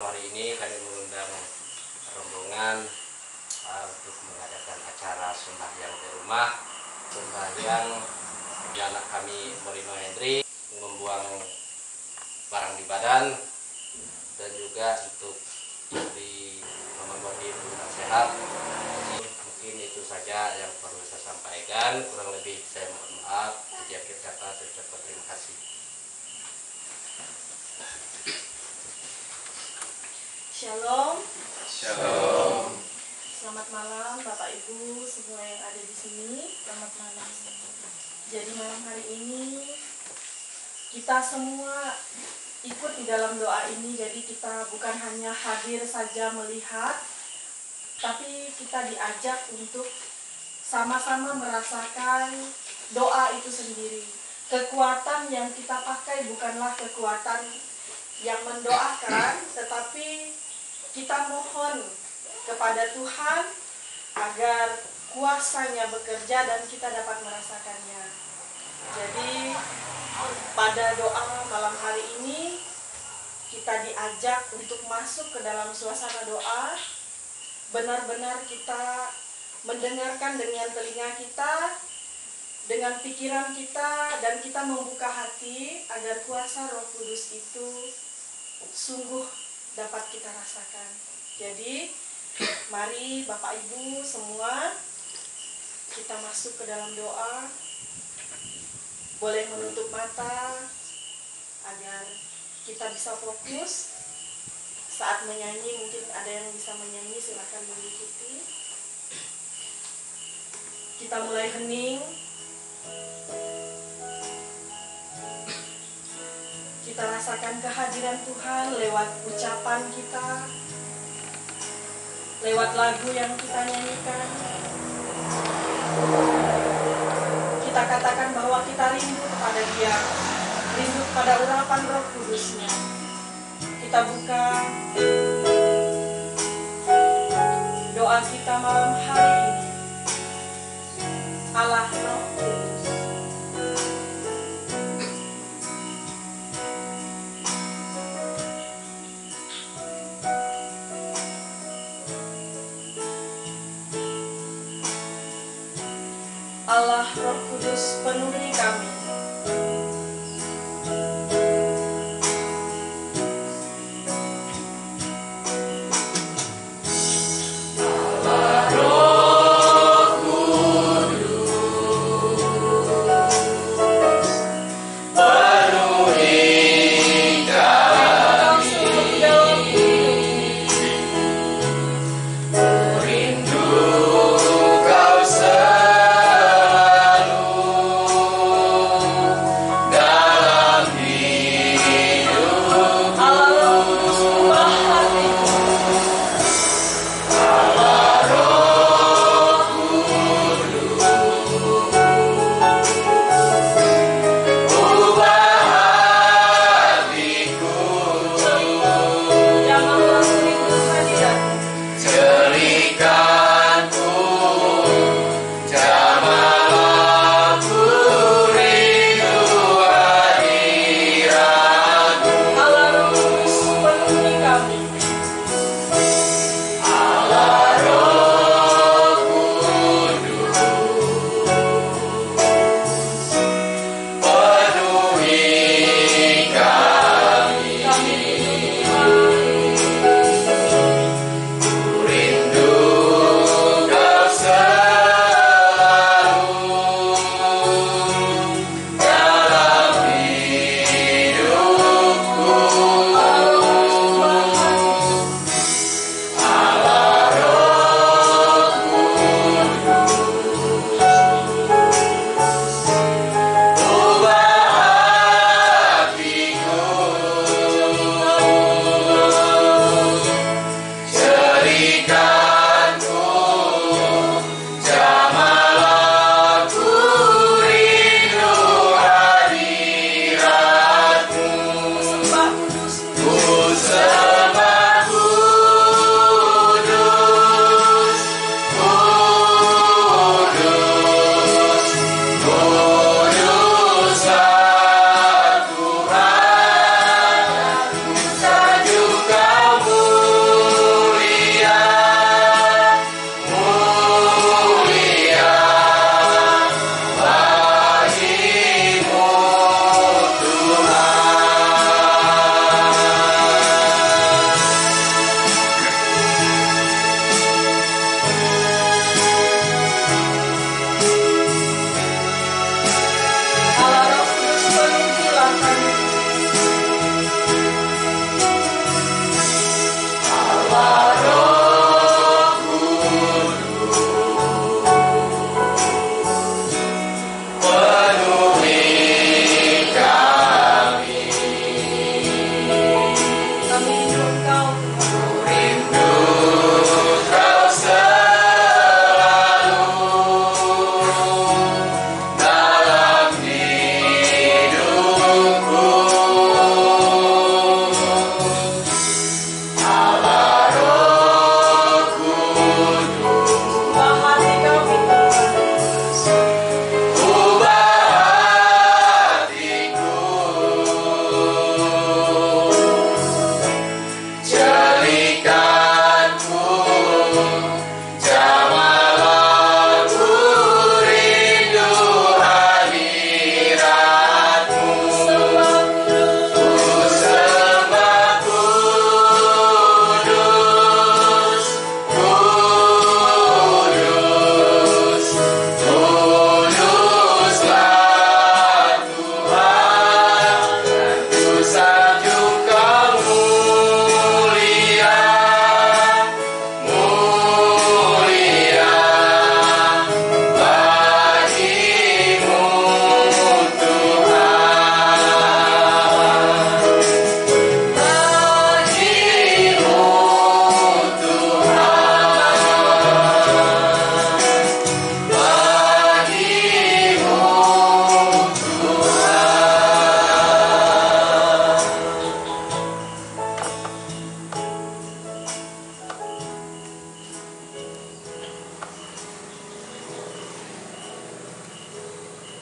hari ini kami mengundang rombongan untuk mengadakan acara sembahyang di rumah. Sembahyang di anak kami Morino Hendri membuang barang di badan dan juga untuk di Mama Bodi sehat. Mungkin itu saja yang perlu saya sampaikan. Kurang lebih saya mohon maaf. Setiap kata saya ucapkan terima kasih. Shalom. Shalom. Selamat malam Bapak Ibu semua yang ada di sini. Selamat malam. Jadi malam hari ini kita semua ikut di dalam doa ini. Jadi kita bukan hanya hadir saja melihat, tapi kita diajak untuk sama-sama merasakan doa itu sendiri. Kekuatan yang kita pakai bukanlah kekuatan yang mendoakan, tetapi kita mohon kepada Tuhan agar kuasa-Nya bekerja dan kita dapat merasakannya. Jadi pada doa malam hari ini kita diajak untuk masuk ke dalam suasana doa. Benar-benar kita mendengarkan dengan telinga kita, dengan pikiran kita, dan kita membuka hati agar kuasa Roh Kudus itu sungguh dapat kita rasakan. Jadi mari Bapak Ibu semua kita masuk ke dalam doa. Boleh menutup mata agar kita bisa fokus. Saat menyanyi mungkin ada yang bisa menyanyi, silakan mengikuti. Kita mulai hening. Kita rasakan kehadiran Tuhan lewat ucapan kita, lewat lagu yang kita nyanyikan. Kita katakan bahwa kita rindu kepada Dia, rindu kepada urapan Roh Kudus-Nya. Kita buka doa kita malam hari ini. Allah Roh Kudus. Allah Roh Kudus penuhi kami. Rindu Kau selalu.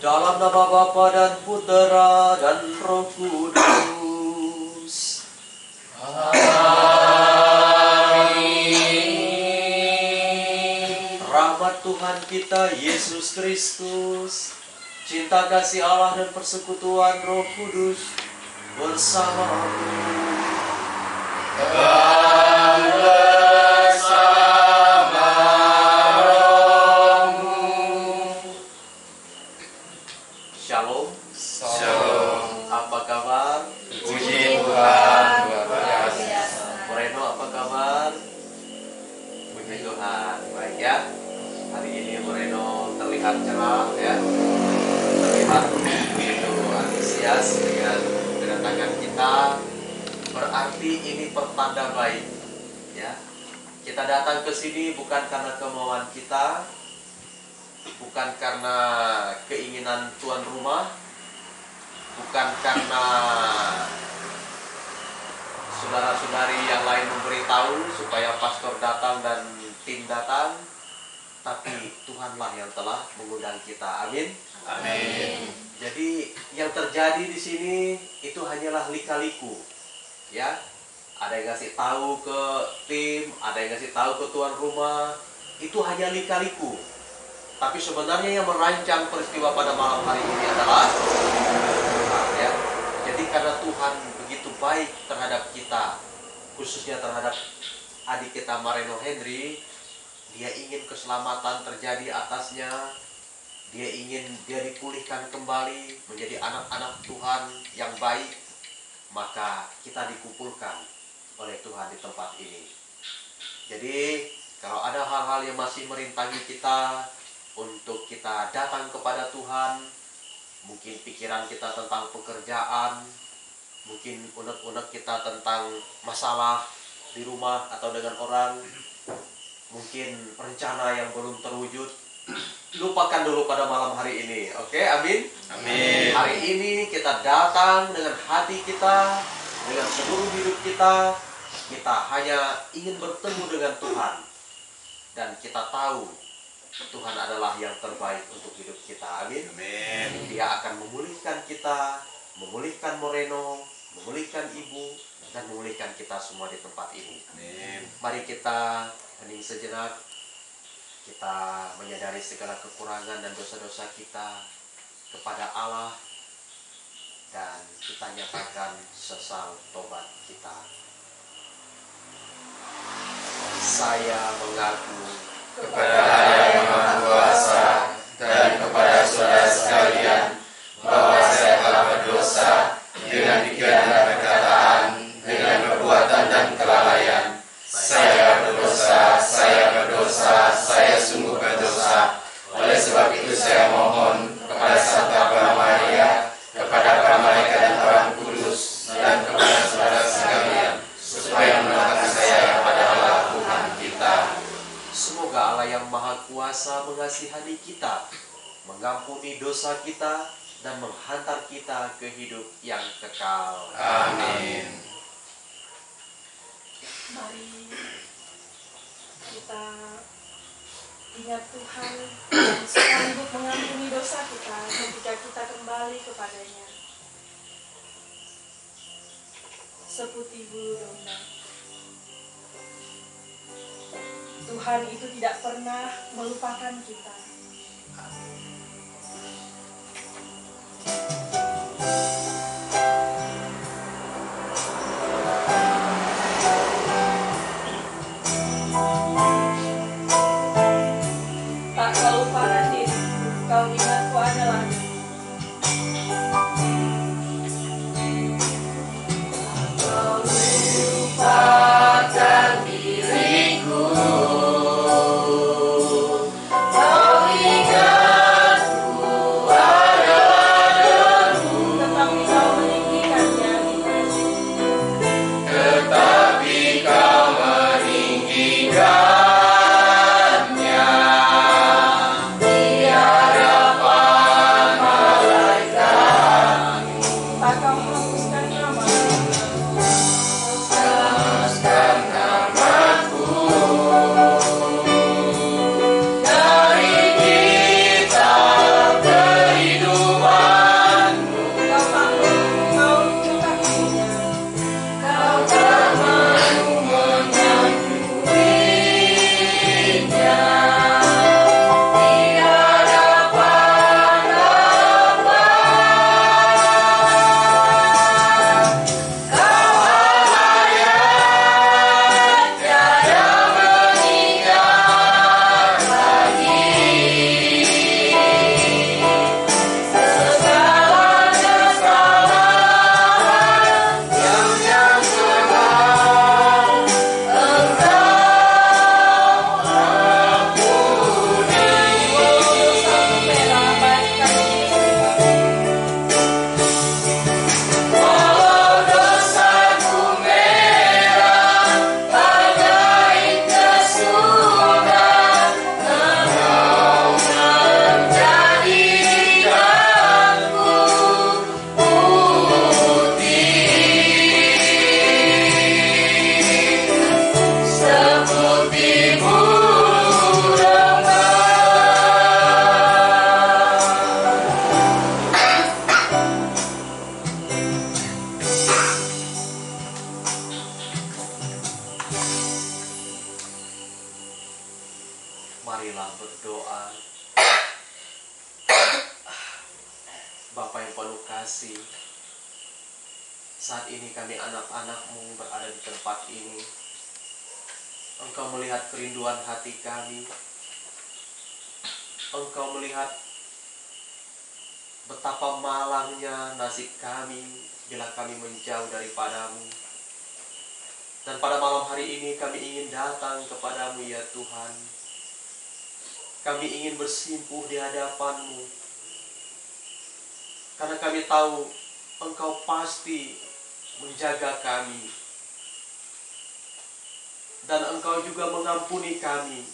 Dalam nama Bapa dan Putera dan Roh Kudus. Amin. Rahmat Tuhan kita Yesus Kristus, cinta kasih Allah dan persekutuan Roh Kudus bersamamu. Dan bersama rohmu. Shalom. Shalom. Apa kabar? Puji Tuhan, luar biasa. Moreno, apa kabar? Puji Tuhan, baik ya. Hari ini Moreno terlihat cerah ya, terlihat begitu antusias dengan kedatangan kita. Berarti ini pertanda baik ya. Kita datang ke sini bukan karena kemauan kita, bukan karena keinginan tuan rumah, bukan karena saudara-saudari yang lain memberitahu supaya pastor datang dan tim datang, tapi Tuhanlah yang telah mengundang kita. Amin. Amin. Jadi yang terjadi di sini itu hanyalah lika-liku. Ya, ada yang ngasih tahu ke tim, ada yang ngasih tahu ke tuan rumah, itu hanya lika-liku. Tapi sebenarnya yang merancang peristiwa pada malam hari ini adalah Tuhan ya. Jadi karena Tuhan begitu baik terhadap kita, khususnya terhadap adik kita Moreno Henry, dia ingin keselamatan terjadi atasnya, dia ingin dia dipulihkan kembali menjadi anak-anak Tuhan yang baik. Maka kita dikumpulkan oleh Tuhan di tempat ini. Jadi kalau ada hal-hal yang masih merintangi kita untuk kita datang kepada Tuhan, mungkin pikiran kita tentang pekerjaan, mungkin unek-unek kita tentang masalah di rumah atau dengan orang, mungkin rencana yang belum terwujud, lupakan dulu pada malam hari ini. Oke, amin. Amin. Hari ini kita datang dengan hati kita, dengan seluruh hidup kita. Kita hanya ingin bertemu dengan Tuhan, dan kita tahu Tuhan adalah yang terbaik untuk hidup kita. Amin. Amin. Dia akan memulihkan kita, memulihkan Moreno, memulihkan ibu, dan memulihkan kita semua di tempat ini. Amin. Mari kita hening sejenak. Kita menyadari segala kekurangan dan dosa-dosa kita kepada Allah, dan kita nyatakan sesal tobat kita. Saya mengaku Kepada Allah yang Maha Kuasa dan kepada saudara sekalian bahwa saya telah berdosa dengan pikiran dan perkataan, dengan perbuatan dan kelalaian. Saya berdosa, saya sungguh berdosa. Oleh sebab itu saya mohon kepada Santa Bapa Maria, kepada para malaikat dan orang kudus, dan kepada saudara sekalian, supaya mendoakan saya kepada Allah Tuhan kita. semoga Allah yang Maha Kuasa mengasihani kita, mengampuni dosa kita, dan menghantar kita ke hidup yang kekal. Amin. Mari kita ingat Tuhan yang sanggup mengampuni dosa kita ketika kita kembali kepadanya. Seputih bulu domba. Tuhan itu tidak pernah melupakan kita. Tak kau lupakan diriku, kau ingatku adalah kau lupakan diriku, kau ingatku adalah deru. Tetapi marilah berdoa. Bapa yang penuh kasih, saat ini kami anak-anak-Mu berada di tempat ini. Engkau melihat kerinduan hati kami. Engkau melihat betapa malangnya nasib kami bila kami menjauh daripada-Mu. Dan pada malam hari ini kami ingin datang kepada-Mu ya Tuhan. Kami ingin bersimpuh di hadapan-Mu. Karena kami tahu Engkau pasti menjaga kami. Dan Engkau juga mengampuni kami.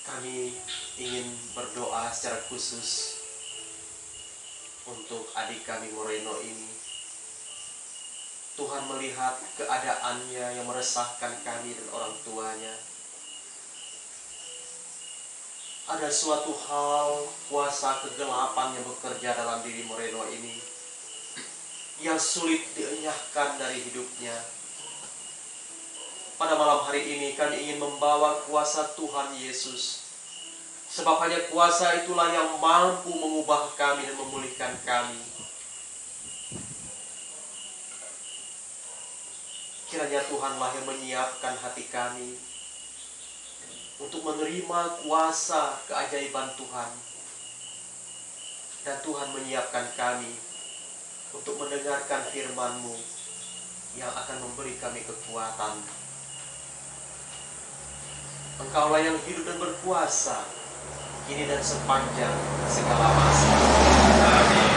Kami ingin berdoa secara khusus untuk adik kami Moreno ini. Tuhan melihat keadaannya yang meresahkan kami dan orang tuanya. Ada suatu hal kuasa kegelapan yang bekerja dalam diri Moreno ini yang sulit dienyahkan dari hidupnya. Pada malam hari ini kami ingin membawa kuasa Tuhan Yesus. Sebab hanya kuasa itulah yang mampu mengubah kami dan memulihkan kami. Kiranya Tuhanlah yang menyiapkan hati kami untuk menerima kuasa keajaiban Tuhan. Dan Tuhan menyiapkan kami untuk mendengarkan firman-Mu yang akan memberi kami kekuatan. Engkaulah yang hidup dan berkuasa, kini dan sepanjang segala masa. Amin.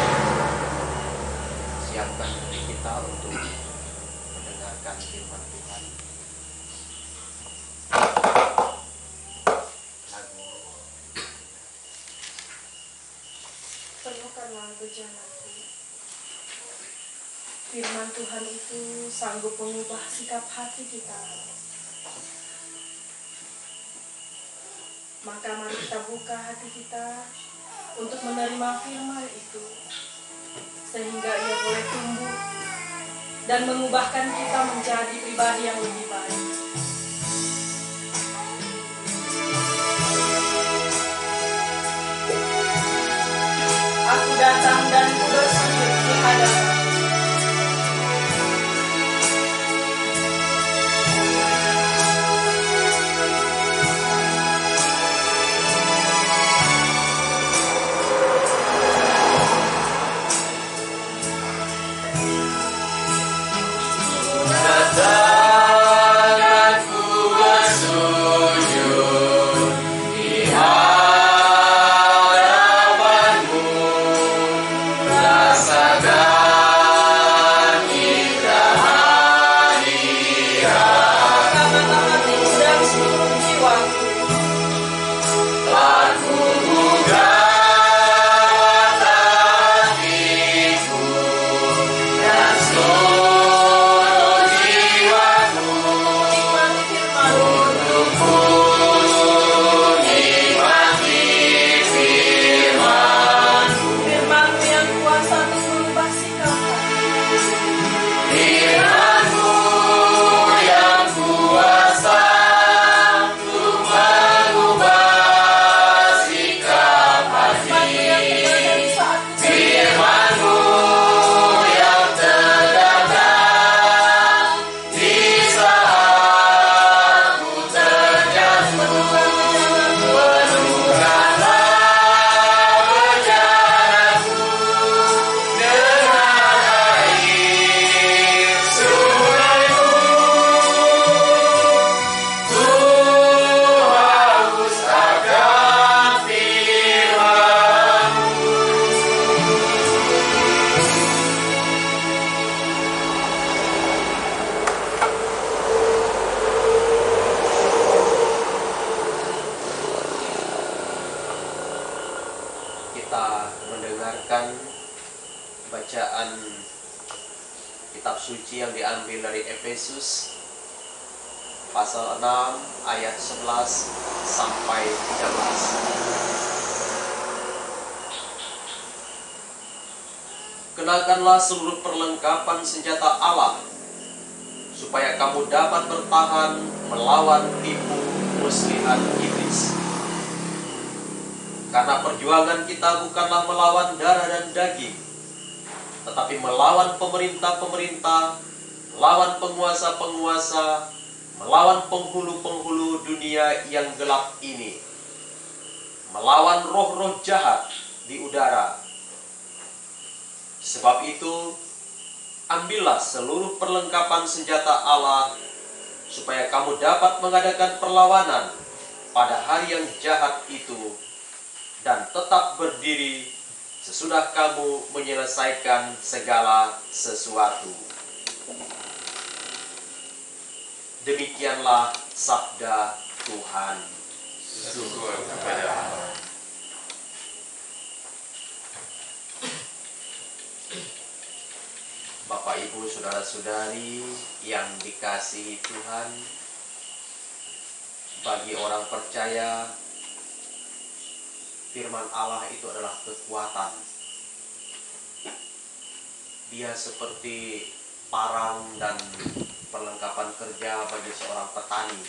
Siapkan diri kita untuk mendengarkan firman Tuhan. Penuhkanlah bejananku. Firman Tuhan itu sanggup mengubah sikap hati kita. Maka mari kita buka hati kita untuk menerima firman itu, sehingga ia boleh tumbuh dan mengubahkan kita menjadi pribadi yang lebih baik. Aku datang dan ku bersujud di hadapan. Bacaan kitab suci yang diambil dari Efesus pasal 6 ayat 11 sampai 13. Kenakanlah seluruh perlengkapan senjata Allah supaya kamu dapat bertahan melawan tipu muslihat iblis. Karena perjuangan kita bukanlah melawan darah dan daging, tetapi melawan pemerintah-pemerintah, melawan penguasa-penguasa, melawan penghulu-penghulu dunia yang gelap ini, melawan roh-roh jahat di udara. Sebab itu, ambillah seluruh perlengkapan senjata Allah, supaya kamu dapat mengadakan perlawanan pada hari yang jahat itu, dan tetap berdiri sesudah kamu menyelesaikan segala sesuatu. Demikianlah sabda Tuhan. Syukur kepada Allah. Bapak, Ibu, saudara-saudari yang dikasihi Tuhan, bagi orang percaya, firman Allah itu adalah kekuatan. Dia seperti parang dan perlengkapan kerja bagi seorang petani.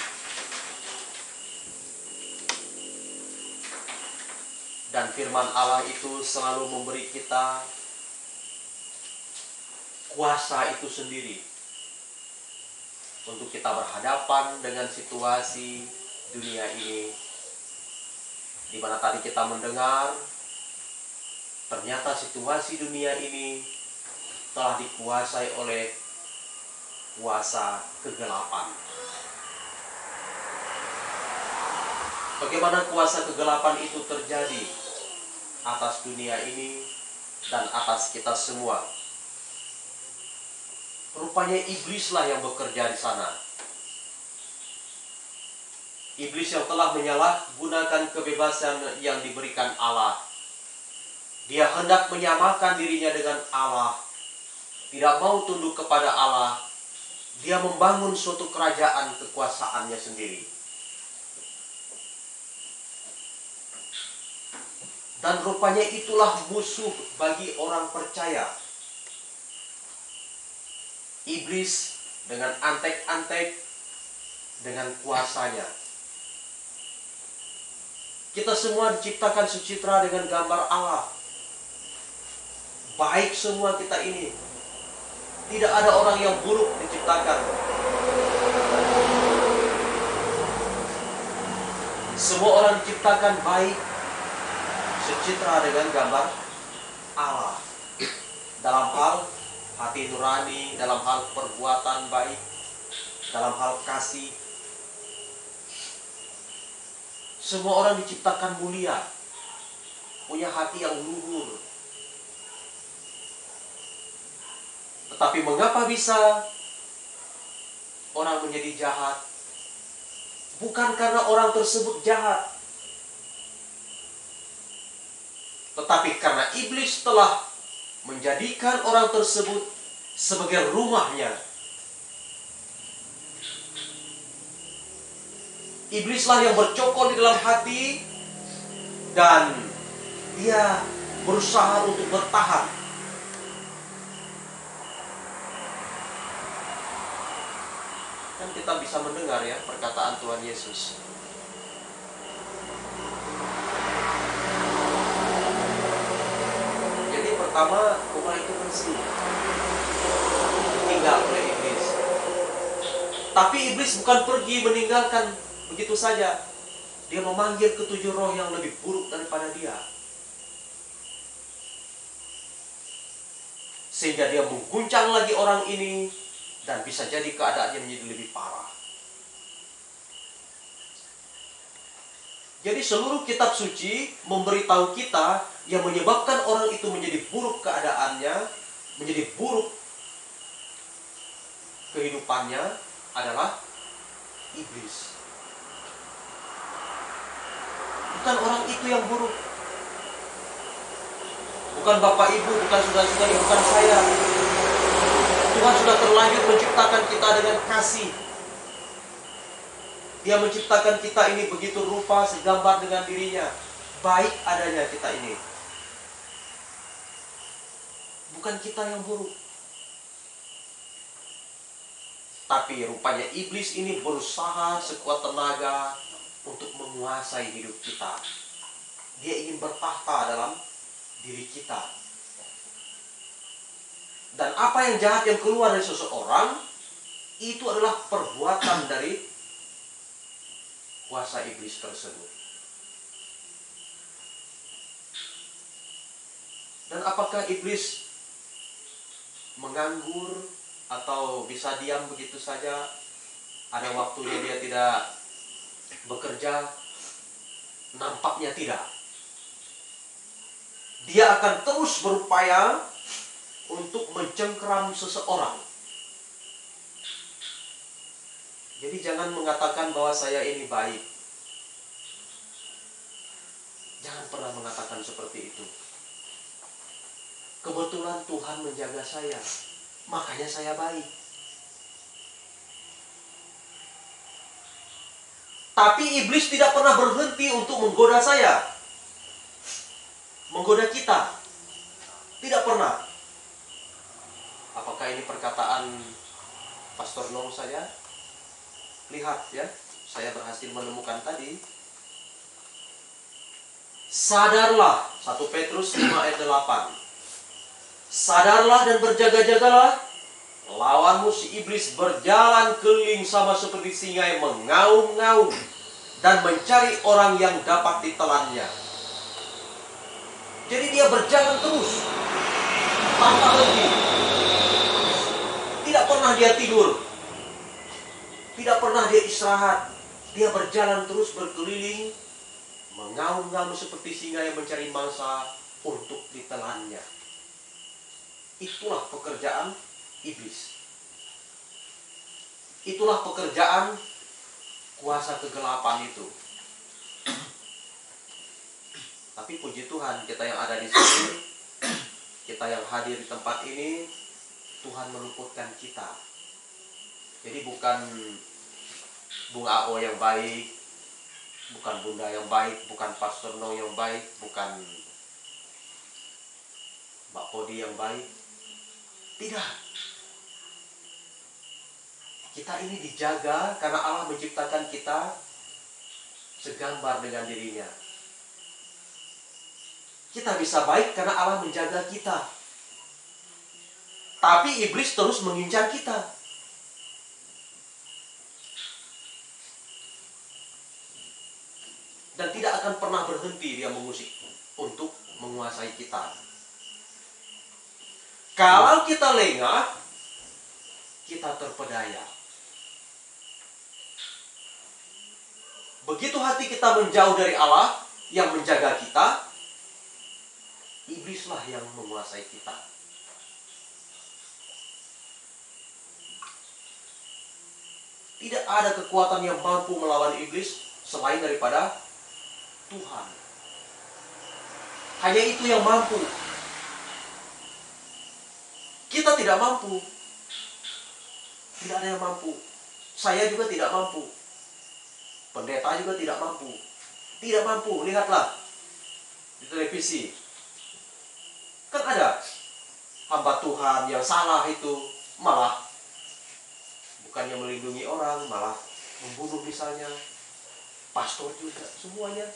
Dan firman Allah itu selalu memberi kita kuasa itu sendiri untuk kita berhadapan dengan situasi dunia ini, di mana tadi kita mendengar ternyata situasi dunia ini telah dikuasai oleh kuasa kegelapan. Bagaimana kuasa kegelapan itu terjadi atas dunia ini dan atas kita semua? Rupanya iblislah yang bekerja di sana. Iblis yang telah menyalahgunakan kebebasan yang diberikan Allah. Dia hendak menyamakan dirinya dengan Allah, tidak mau tunduk kepada Allah. Dia membangun suatu kerajaan kekuasaannya sendiri. Dan rupanya itulah musuh bagi orang percaya. Iblis dengan antek-antek, dengan kuasanya. Kita semua diciptakan secitra dengan gambar Allah. Baik semua kita ini. Tidak ada orang yang buruk diciptakan. Semua orang diciptakan baik, secitra dengan gambar Allah. Dalam hal hati nurani, dalam hal perbuatan baik, dalam hal kasih. Semua orang diciptakan mulia, punya hati yang luhur. Tetapi mengapa bisa orang menjadi jahat? Bukan karena orang tersebut jahat, tetapi karena iblis telah menjadikan orang tersebut sebagai rumahnya. Iblislah yang bercokol di dalam hati dan dia berusaha untuk bertahan. Kan kita bisa mendengar ya perkataan Tuhan Yesus. Jadi pertama, rumah itu bersih, tinggal oleh iblis. Tapi iblis bukan pergi meninggalkan begitu saja. Dia memanggil ketujuh roh yang lebih buruk daripada dia, sehingga dia mengguncang lagi orang ini, dan bisa jadi keadaannya menjadi lebih parah. Jadi seluruh kitab suci memberitahu kita yang menyebabkan orang itu menjadi buruk keadaannya, menjadi buruk kehidupannya adalah iblis. Bukan orang itu yang buruk. Bukan bapak ibu, bukan saudara-saudari, bukan saya. Tuhan sudah terlanjur menciptakan kita dengan kasih. Dia menciptakan kita ini begitu rupa segambar dengan dirinya. Baik adanya kita ini. Bukan kita yang buruk. Tapi rupanya iblis ini berusaha sekuat tenaga untuk menguasai hidup kita. Dia ingin bertahta dalam diri kita. Dan apa yang jahat yang keluar dari seseorang, itu adalah perbuatan dari kuasa iblis tersebut. Dan apakah iblis menganggur atau bisa diam begitu saja? Ada waktunya dia tidak bekerja? Nampaknya tidak. Dia akan terus berupaya untuk mencengkeram seseorang. Jadi jangan mengatakan bahwa saya ini baik. Jangan pernah mengatakan seperti itu. Kebetulan Tuhan menjaga saya, makanya saya baik. Tapi iblis tidak pernah berhenti untuk menggoda saya, menggoda kita. Tidak pernah. Apakah ini perkataan Pastor Nong saja? Lihat ya, saya berhasil menemukan tadi. Sadarlah, 1 Petrus 5 ayat 8. Sadarlah dan berjaga-jagalah. Lawanmu si iblis berjalan keliling sama seperti singa yang mengaum-ngaum dan mencari orang yang dapat ditelannya. Jadi dia berjalan terus tanpa henti. Tidak pernah dia tidur. Tidak pernah dia istirahat. Dia berjalan terus berkeliling, mengaum-ngaum seperti singa yang mencari mangsa untuk ditelannya. Itulah pekerjaan iblis. Itulah pekerjaan kuasa kegelapan itu. Tapi puji Tuhan, kita yang ada di sini, kita yang hadir di tempat ini, Tuhan meluputkan kita. Jadi bukan Bung Ao yang baik, bukan Bunda yang baik, bukan Pastor Nong yang baik, bukan Mbak Podi yang baik. Tidak. Kita ini dijaga karena Allah menciptakan kita segambar dengan dirinya. Kita bisa baik karena Allah menjaga kita. Tapi iblis terus mengincar kita. Dan tidak akan pernah berhenti dia mengusik untuk menguasai kita. Kalau kita lengah, kita terpedaya. Begitu hati kita menjauh dari Allah yang menjaga kita, iblislah yang menguasai kita. Tidak ada kekuatan yang mampu melawan iblis selain daripada Tuhan. Hanya itu yang mampu. Kita tidak mampu. Tidak ada yang mampu. Saya juga tidak mampu. Pendeta juga tidak mampu. Tidak mampu. Lihatlah di televisi. Kan ada hamba Tuhan yang salah itu, malah bukannya melindungi orang, malah membunuh misalnya. Pastor juga, semuanya.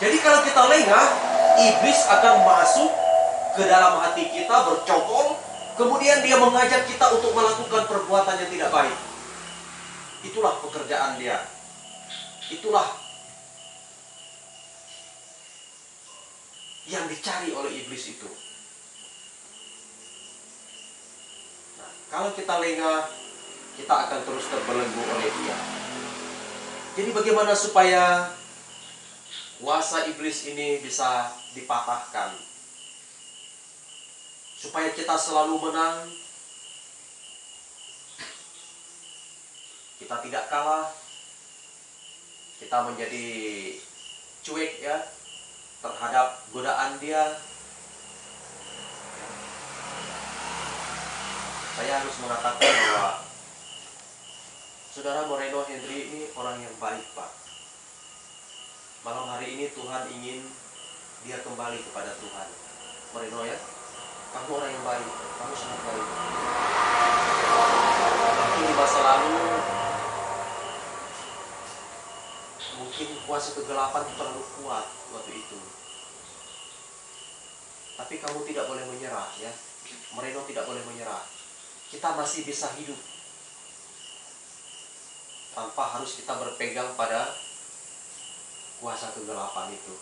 Jadi kalau kita lengah, iblis akan masuk ke dalam hati kita, bercokol, kemudian dia mengajak kita untuk melakukan perbuatan yang tidak baik. Itulah pekerjaan dia. Itulah yang dicari oleh iblis itu. Nah, kalau kita lengah, kita akan terus terbelenggu oleh dia. Jadi bagaimana supaya kuasa iblis ini bisa dipatahkan? Supaya kita selalu menang, kita tidak kalah, kita menjadi cuek ya terhadap godaan dia. Saya harus mengatakan bahwa Saudara Moreno Henry ini orang yang baik, Pak. Malam hari ini Tuhan ingin dia kembali kepada Tuhan. Moreno ya, Kamu orang yang baik, kamu sangat baik. Mungkin di masa lalu, mungkin kuasa kegelapan terlalu kuat waktu itu. Tapi kamu tidak boleh menyerah ya. Moreno tidak boleh menyerah. Kita masih bisa hidup tanpa harus kita berpegang pada kuasa kegelapan itu.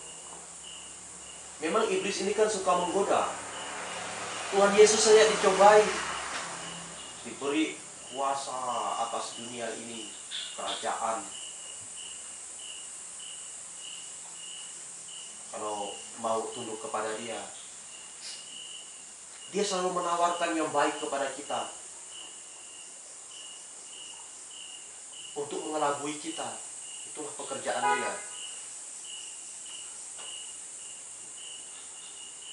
Memang iblis ini kan suka menggoda. Tuhan Yesus saja dicobai, diberi kuasa atas dunia ini, kerajaan. Kalau mau tunduk kepada Dia, Dia selalu menawarkan yang baik kepada kita untuk mengelabui kita. Itulah pekerjaan Dia.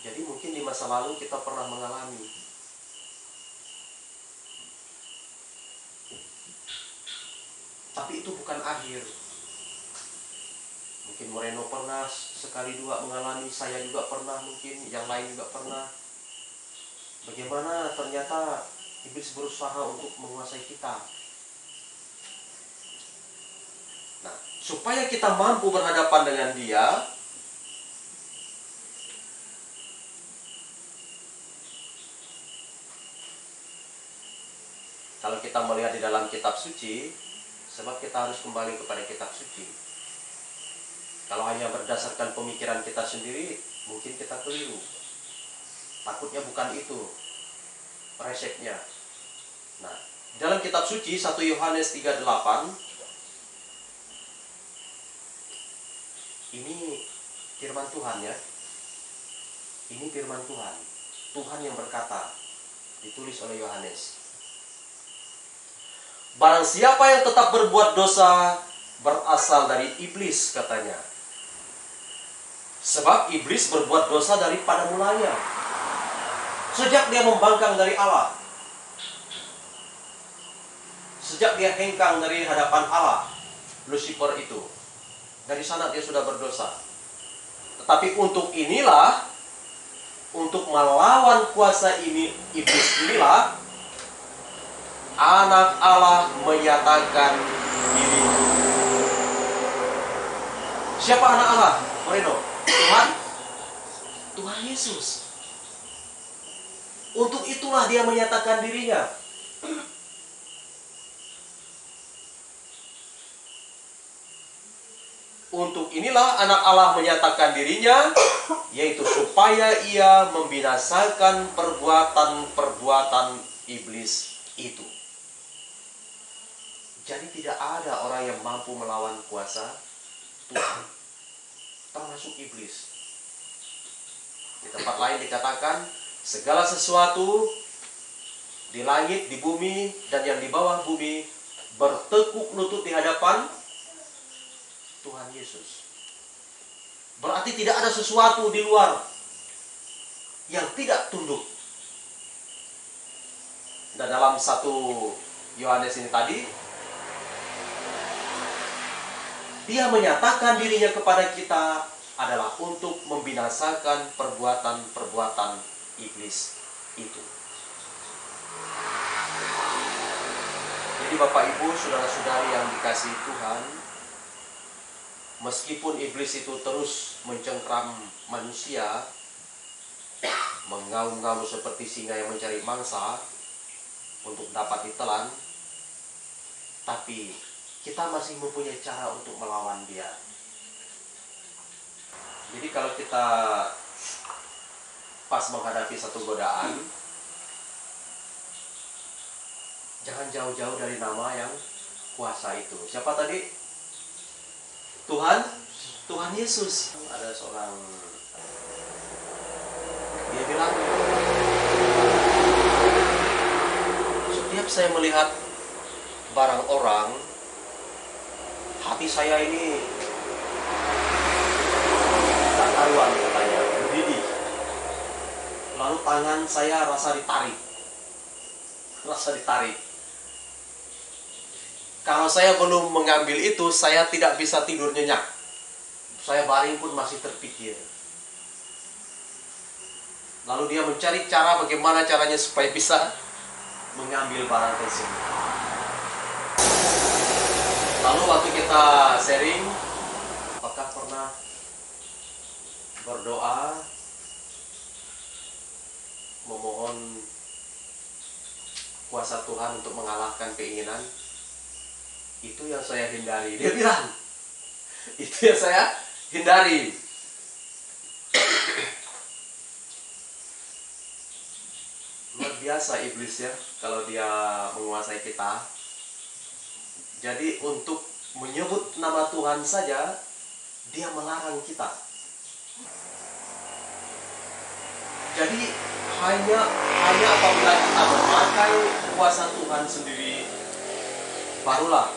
Jadi mungkin di masa lalu kita pernah mengalami. Tapi itu bukan akhir. Mungkin Moreno pernah sekali dua mengalami, saya juga pernah, mungkin yang lain juga pernah. Bagaimana ternyata iblis berusaha untuk menguasai kita. Nah, supaya kita mampu berhadapan dengan dia, kalau kita melihat di dalam kitab suci, sebab kita harus kembali kepada kitab suci. Kalau hanya berdasarkan pemikiran kita sendiri, mungkin kita keliru. Takutnya bukan itu resepnya. Nah, dalam kitab suci 1 Yohanes 3:8, ini firman Tuhan ya. Ini firman Tuhan. Tuhan yang berkata, ditulis oleh Yohanes. Barang siapa yang tetap berbuat dosa berasal dari iblis, katanya. Sebab iblis berbuat dosa daripada mulanya, sejak dia membangkang dari Allah, sejak dia hengkang dari hadapan Allah, Lucifer itu. Dari sana dia sudah berdosa. Tetapi untuk inilah, untuk melawan kuasa ini, iblis inilah, Anak Allah menyatakan diri. Siapa anak Allah? Moreno? Tuhan Yesus. Untuk itulah dia menyatakan dirinya. Untuk inilah anak Allah menyatakan dirinya, yaitu supaya ia membinasakan perbuatan-perbuatan iblis itu. Jadi tidak ada orang yang mampu melawan kuasa Tuhan, termasuk iblis. Di tempat lain dikatakan, segala sesuatu di langit, di bumi, dan yang di bawah bumi bertekuk lutut di hadapan Tuhan Yesus. Berarti tidak ada sesuatu di luar yang tidak tunduk. Dan dalam 1 Yohanes ini tadi, dia menyatakan dirinya kepada kita adalah untuk membinasakan perbuatan-perbuatan iblis itu. Jadi Bapak Ibu, saudara-saudari yang dikasihi Tuhan, meskipun iblis itu terus mencengkram manusia, mengaum-ngaum seperti singa yang mencari mangsa untuk dapat ditelan, tapi kita masih mempunyai cara untuk melawan dia. Jadi kalau kita pas menghadapi satu godaan, jangan jauh-jauh dari nama yang kuasa itu. Siapa tadi? Tuhan Yesus. Ada seorang, dia bilang, setiap saya melihat barang orang, hati saya ini tak karuan, katanya, mendidih. Lalu tangan saya rasa ditarik. Kalau saya belum mengambil itu, saya tidak bisa tidur nyenyak. Saya baring pun masih terpikir. Lalu dia mencari cara bagaimana caranya supaya bisa mengambil barang tersebut. Lalu waktu kita sharing, apakah pernah berdoa memohon kuasa Tuhan untuk mengalahkan keinginan? Itu yang saya hindari. Dia bilang, itu yang saya hindari. Luar biasa iblis ya, kalau dia menguasai kita. Jadi untuk menyebut nama Tuhan saja, dia melarang kita. Jadi hanya apabila kita memakai kuasa Tuhan sendiri, barulah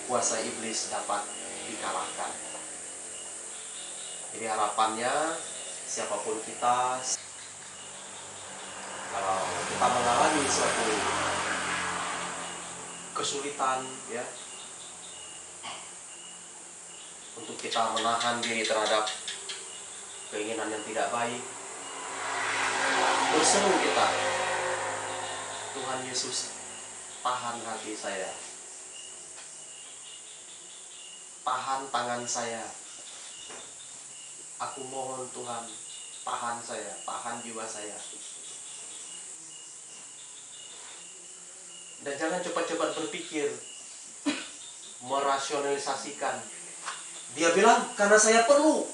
kuasa iblis dapat dikalahkan. Jadi harapannya siapapun kita, kalau kita mengalami suatu kesulitan ya, untuk kita menahan diri terhadap keinginan yang tidak baik, berseru kita, Tuhan Yesus, tahan hati saya, tahan tangan saya, aku mohon Tuhan, tahan saya, tahan jiwa saya. Dan jangan cepat-cepat berpikir, merasionalisasikan. Dia bilang, karena saya perlu.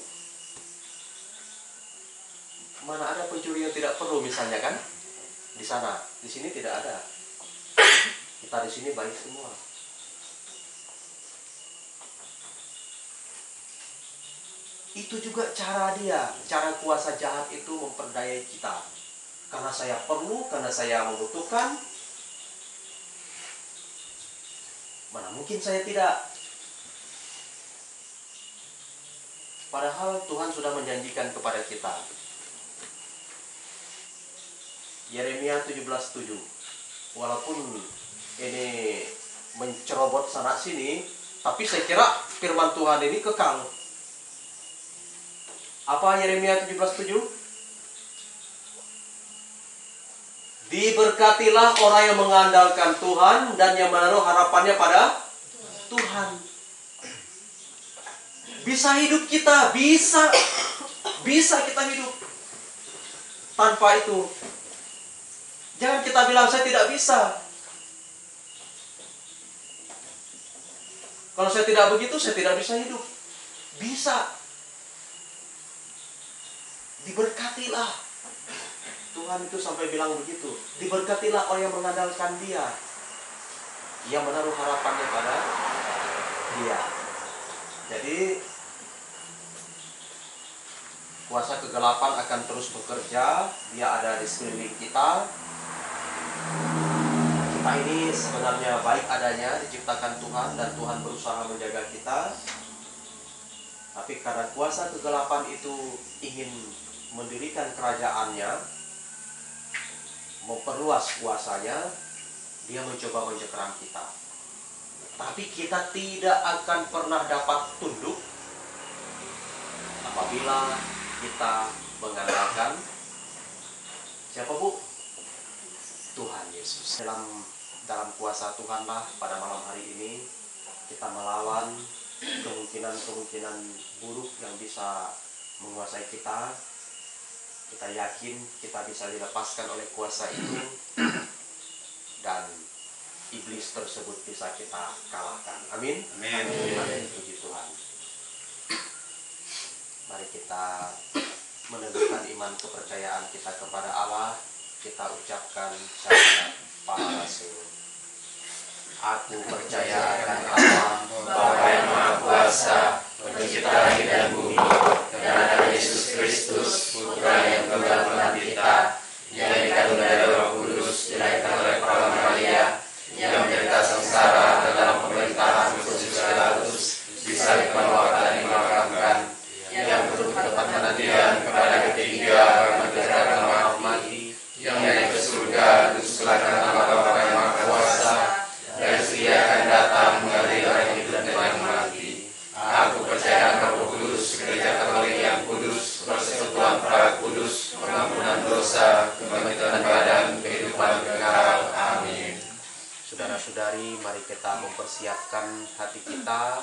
Mana ada pencuri yang tidak perlu misalnya kan? Di sana, di sini tidak ada. Kita di sini baik semua. Itu juga cara dia, cara kuasa jahat itu memperdayai kita. Karena saya perlu, karena saya membutuhkan. Mana mungkin saya tidak. Padahal Tuhan sudah menjanjikan kepada kita. Yeremia 17:7. Walaupun ini mencerobot sana sini, tapi saya kira firman Tuhan ini kekal. Apa Yeremia 17:7? Diberkatilah orang yang mengandalkan Tuhan dan yang menaruh harapannya pada Tuhan. Bisa hidup kita, bisa kita hidup tanpa itu. Jangan kita bilang saya tidak bisa. Kalau saya tidak begitu, saya tidak bisa hidup. Bisa. Diberkatilah. Tuhan itu sampai bilang begitu. Diberkatilah orang yang mengandalkan Dia, yang menaruh harapannya pada Dia. Jadi kuasa kegelapan akan terus bekerja. Dia ada di sekeliling kita. Kita ini sebenarnya baik adanya, diciptakan Tuhan, dan Tuhan berusaha menjaga kita. Tapi karena kuasa kegelapan itu ingin mendirikan kerajaannya, memperluas kuasanya, dia mencoba mencekram kita. Tapi kita tidak akan pernah dapat tunduk apabila kita mengandalkan siapa, Bu? Tuhan Yesus. Dalam kuasa Tuhanlah pada malam hari ini kita melawan kemungkinan buruk yang bisa menguasai kita. Kita yakin kita bisa dilepaskan oleh kuasa itu, dan iblis tersebut bisa kita kalahkan. Amin. Amin. Puji Tuhan. Mari kita meneguhkan iman kepercayaan kita kepada Allah. Kita ucapkan syahadat para rasul. Aku percaya akan Allah, Bapa yang Maha Kuasa, Pencipta langit dan bumi, dan akan Yesus Kristus, Putra yang tunggal penantita, yang dikandung dari Roh Kudus, dilahirkan oleh Perawan Maria, yang menderita sengsara dalam pemerintahan Pontius Pilatus, disalibkan, wafat dan dimakamkan, yang turun ke tempat penantian kepada ketiga, menderita maaf mati, yang naik ke surga, disusulkan nama Bapa yang Maha Kuasa, dan Dia akan datang mengadili orang yang hidup dan yang mati. Aku percaya Roh Kudus, Gereja Katolik yang kudus, persekutuan para kudus, mempersiapkan hati kita.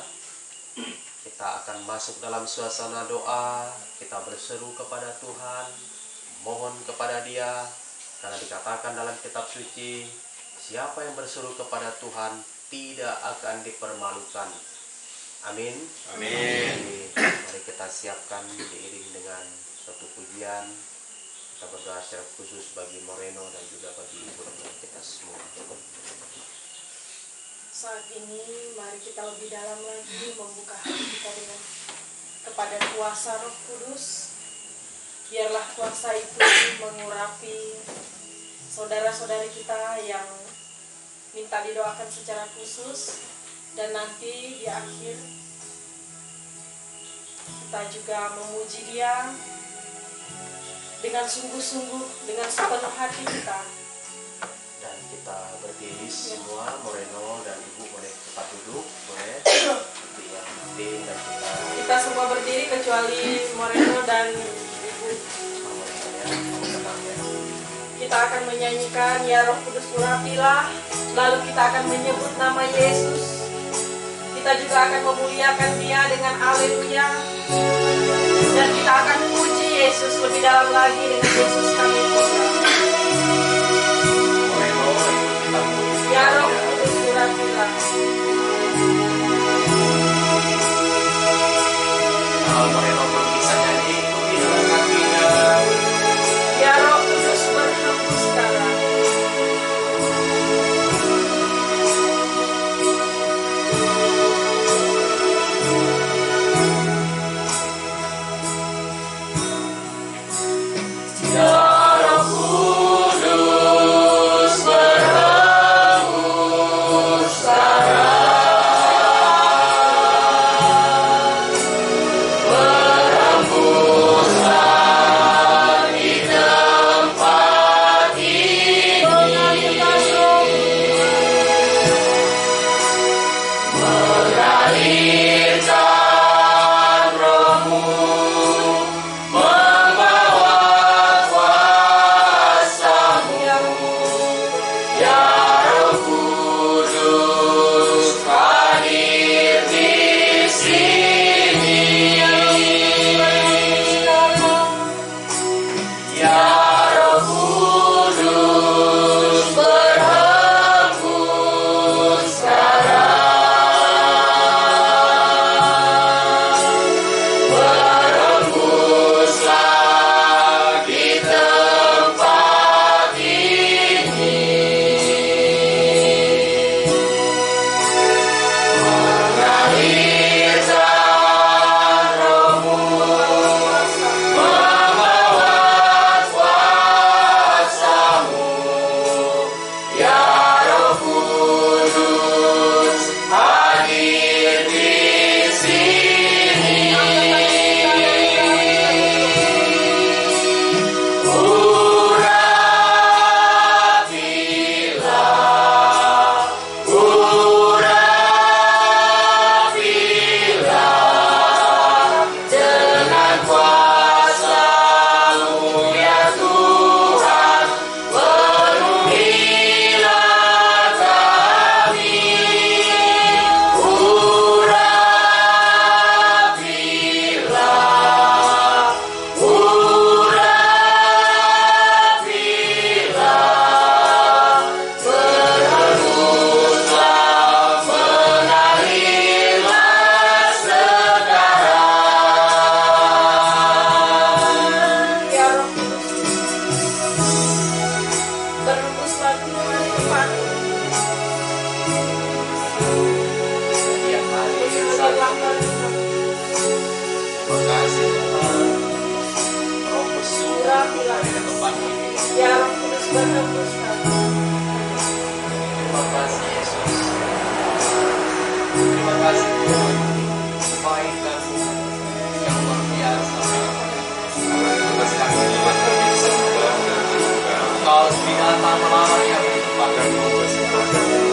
Kita akan masuk dalam suasana doa. Kita berseru kepada Tuhan, mohon kepada Dia, karena dikatakan dalam kitab suci, siapa yang berseru kepada Tuhan tidak akan dipermalukan. Amin. Amin. Jadi, mari kita siapkan diiring dengan suatu pujian. Kita berdoa secara khusus bagi Moreno dan juga bagi ibu dan kita semua. Saat ini mari kita lebih dalam lagi membuka hati kita dengan kepada kuasa Roh Kudus. Biarlah kuasa itu mengurapi saudara-saudari kita yang minta didoakan secara khusus, dan nanti di akhir kita juga memuji Dia dengan sungguh-sungguh, dengan sepenuh hati kita. Dan kita berdiri semua, Moreno dan Ibu boleh cepat duduk, boleh. Itu yang penting, dan Kita semua berdiri kecuali Moreno dan Ibu. Kita akan menyanyikan Ya Roh Kudus urapilah, lalu kita akan menyebut nama Yesus. Kita juga akan memuliakan Dia dengan haleluya, dan kita akan puji Yesus lebih dalam lagi dengan Yesus kami Tuhan. Ya Roh Kudus urapilah. Kalau Moreno belum bisa nyanyi, ikuti dengan kakinya. Ya Roh Kudus berhembus sekarang. Ya Roh Kudus berhembus kami. Terima kasih Yesus. Terima kasih Tuhan. Kebaikan-Mu yang luar biasa. Engkau sudah datang melayani kepada kami. Roh Kudus berhembus sekarang.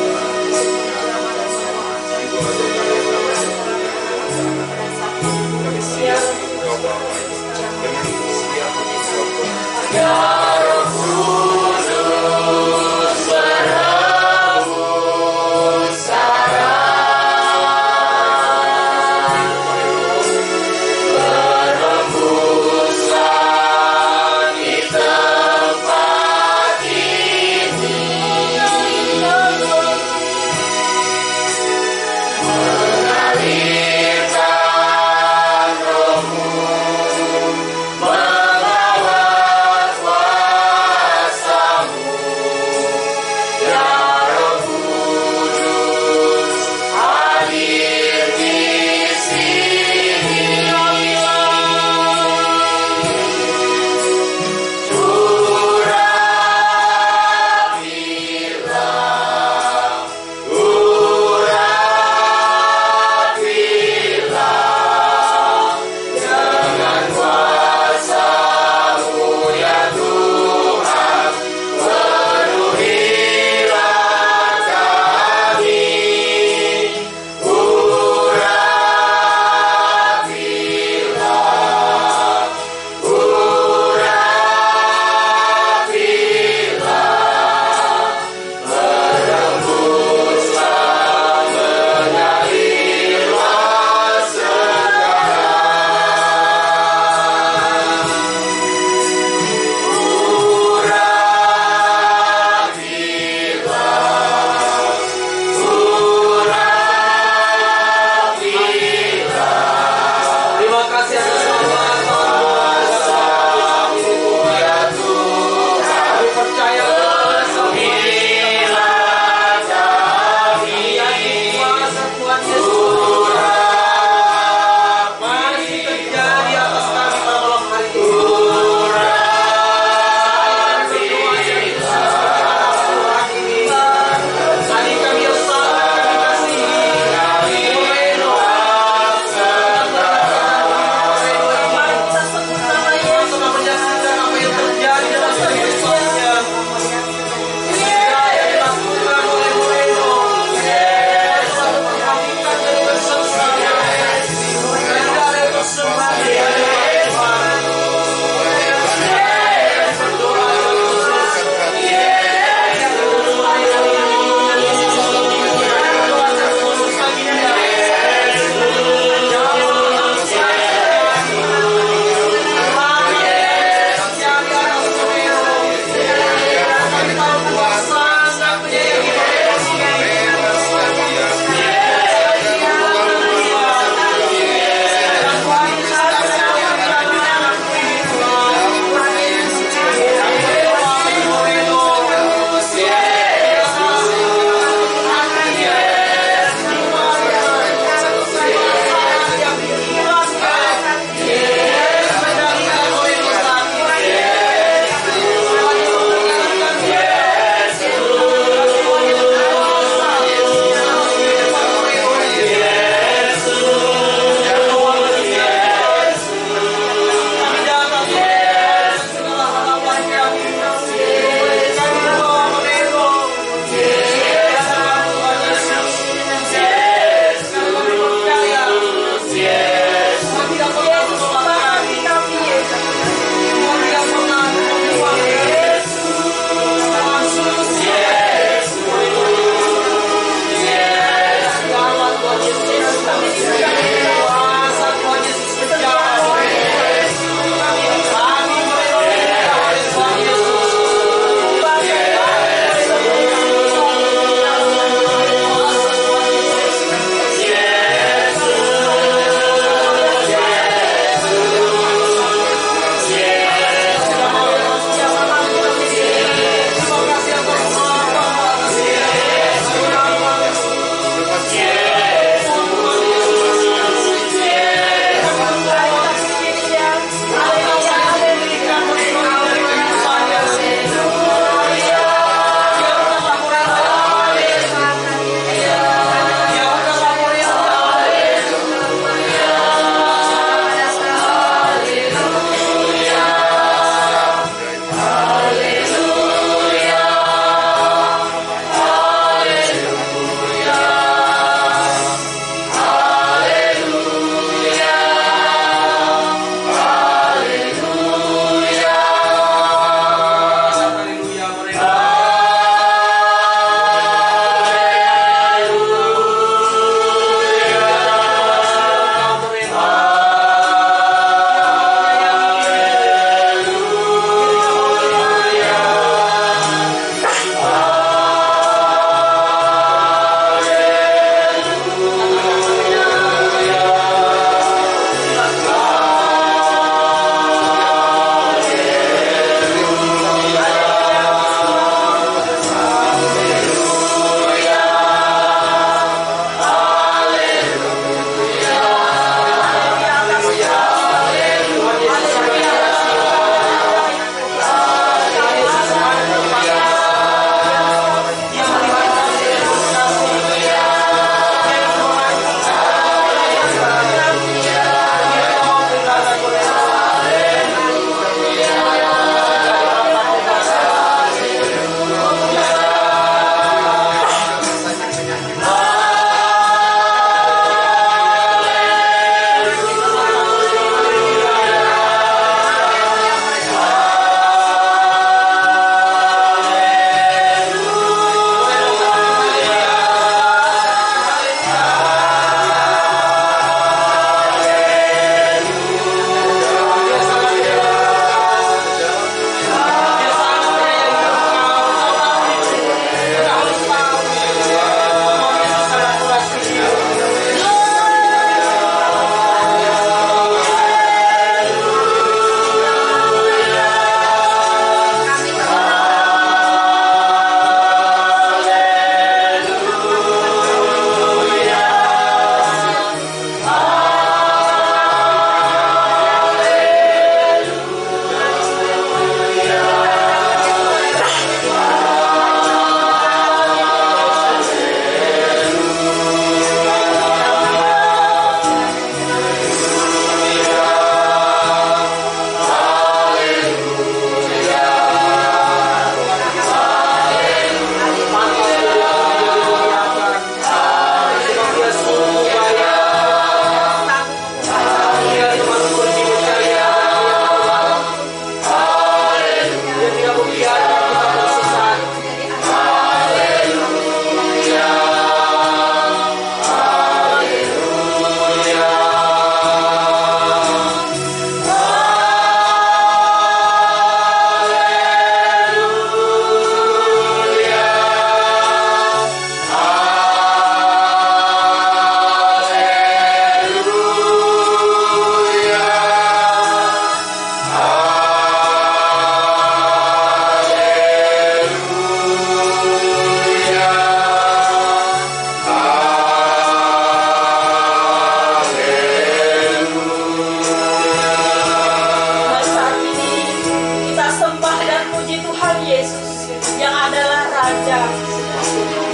puji Tuhan Yesus yang adalah Raja.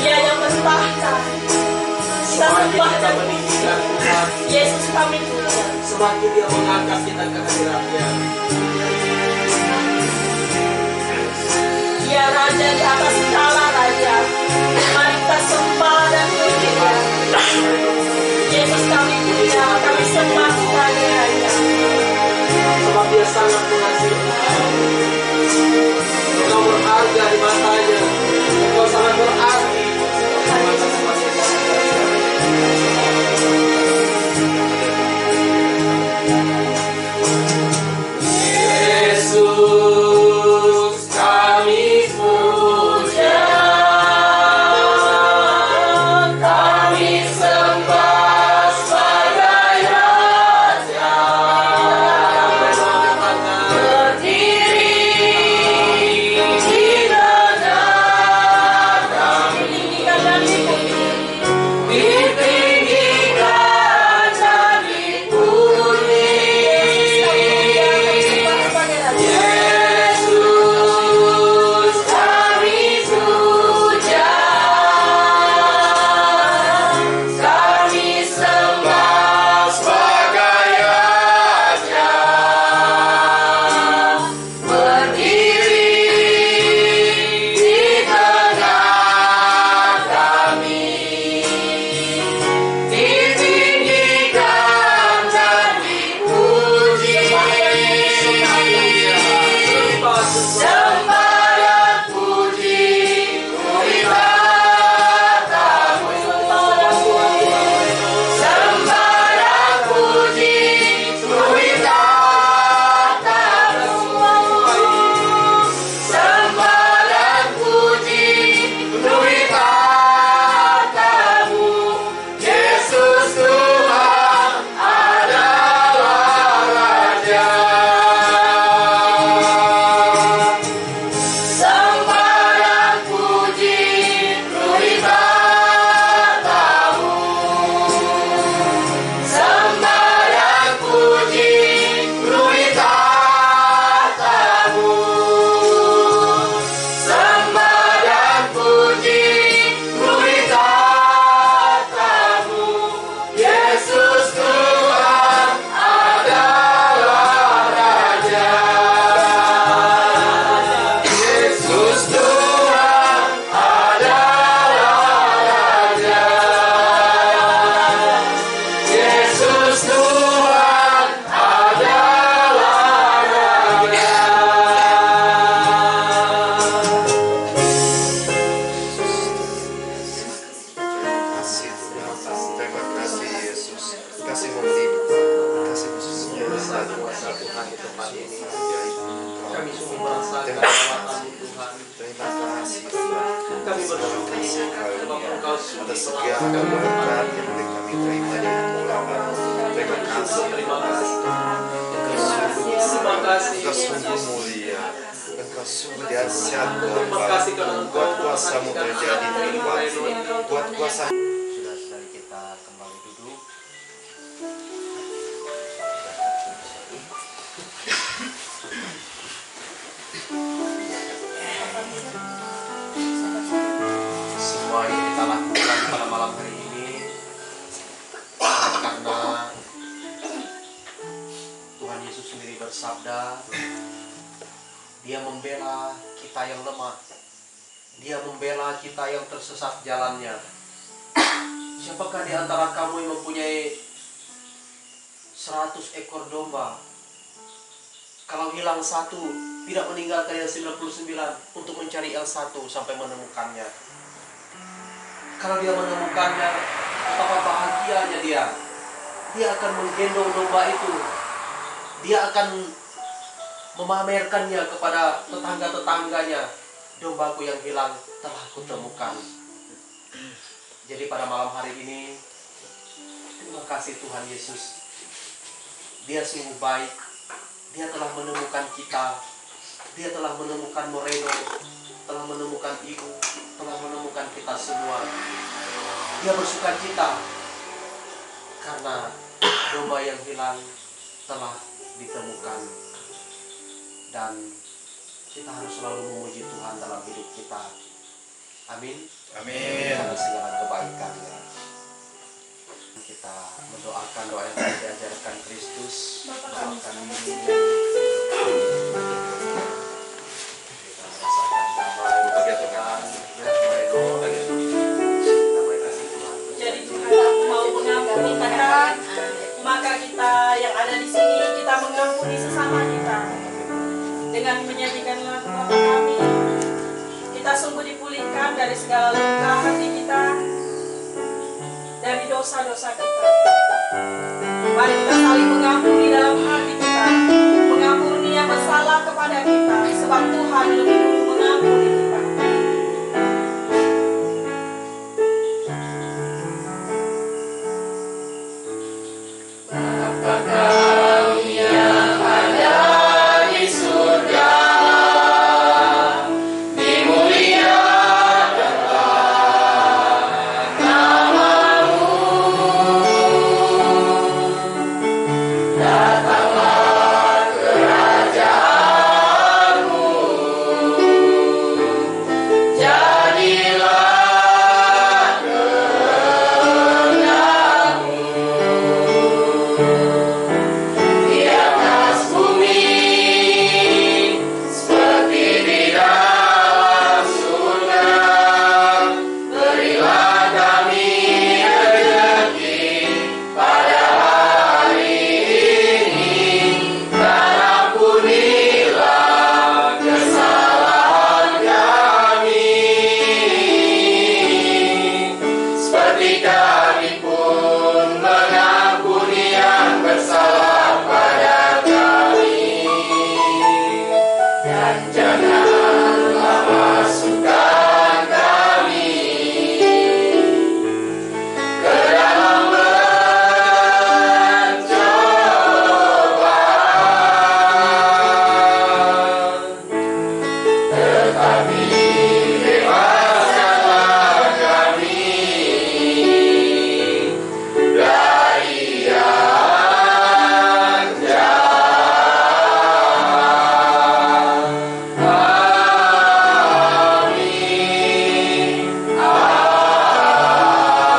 Dia yang bertahta. Kita sembah dan puji. Yesus kami puja. Semakin Dia mengangkat kita ke hadirat-Nya. Dia Raja di atas segala raja. Mari kita sembah dan puji Dia. Yesus kami puja, kami sembah sebagai Raja. Sebab Dia sangat mengasihi engkau. Engkau berharga di matanya. Engkau sangat berarti. Yesus kami puja, kami sembah sebagai Raja, berdiri di tengah kami, ditinggikan dan dipuji. Yesus kami puja, kami sembah sebagai Raja, berdiri di tengah kami, ditinggikan dan dipuji. Sembah dan puji kuitatamu, sembah dan puji kuitatamu, sembah dan puji kuitatamu. Yesus Tuhan adalah Raja. Sembah dan puji kuitatamu, sembah dan puji kuitatamu, sembah dan puji kuitatamu. Yesus Tuhan adalah Raja. Yesus Tuhan adalah Raja. Yesus Tuhan adalah Raja. Terima kasih Yesus, kasih melimpah, kasih khususnya Kuasa Tuhan di tempat ini. Kami sungguh merasakan kekuatan Tuhan. Terima kasih Tuhan, Kami bersyukur sebab Engkau sungguh atas segala keberkatan yang boleh kami terima di Tuhan. Terima kasih, Terima kasih. Engkau Terima kasih. sungguh mulia, Engkau sungguh dahsyat Terima Bapa. kasih karena Engkau Buat kuasamu terjadi di tempat ini, buat kuasa. Saudara-saudari kita kembali duduk. Semua yang kita lakukan pada malam hari ini karena Tuhan Yesus sendiri bersabda, Dia membela kita yang lemah, Dia membela kita yang tersesat jalannya. Siapakah di antara kamu yang mempunyai 100 ekor domba, kalau hilang satu, tidak meninggalkan yang 99 untuk mencari yang satu sampai menemukannya? Kalau dia menemukannya, betapa bahagianya dia. Dia akan menggendong domba itu. Dia akan memamerkannya kepada tetangga-tetangganya. Dombaku yang hilang telah kutemukan. Jadi pada malam hari ini, terima kasih Tuhan Yesus. Dia sungguh baik. Dia telah menemukan kita. Dia telah menemukan Moreno, telah menemukan Ibu, telah menemukan kita semua. Dia bersuka cita karena domba yang hilang telah ditemukan. Dan kita harus selalu memuji Tuhan dalam hidup kita. Amin. Amin. Karena segala kebaikannya. Kita mendoakan doa yang telah diajarkan Kristus. Bapa kami Doakan selamat ini. tinggal. Kita merasakan damai bagi Tuhan. Damai kasih Tuhan. Jadi Tuhan mau mengampuni kita, maka kita yang ada di sini kita mengampuni sesama kita dengan menyanyikan lagu Bapa kami. Kita sungguh dipulihkan dari segala luka hati kita, dari dosa-dosa kita. Mari kita saling mengampuni dalam hati kita, mengampuni yang bersalah kepada kita, sebab Tuhan lebih dulu mengampuni kita. Bapa kami yang ada di surga, dimuliakanlah nama-Mu. Datanglah kerajaan-Mu, jadilah kehendak-Mu di atas bumi seperti di dalam surga. Berilah kami rezeki pada hari ini, dan ampunilah kesalahan kami, seperti kami pun mengampuni yang bersalah pada kami. Dan janganlah masukkan kami ke dalam pencobaan, tetapi bebaskanlah kami dari yang jahat. Amin.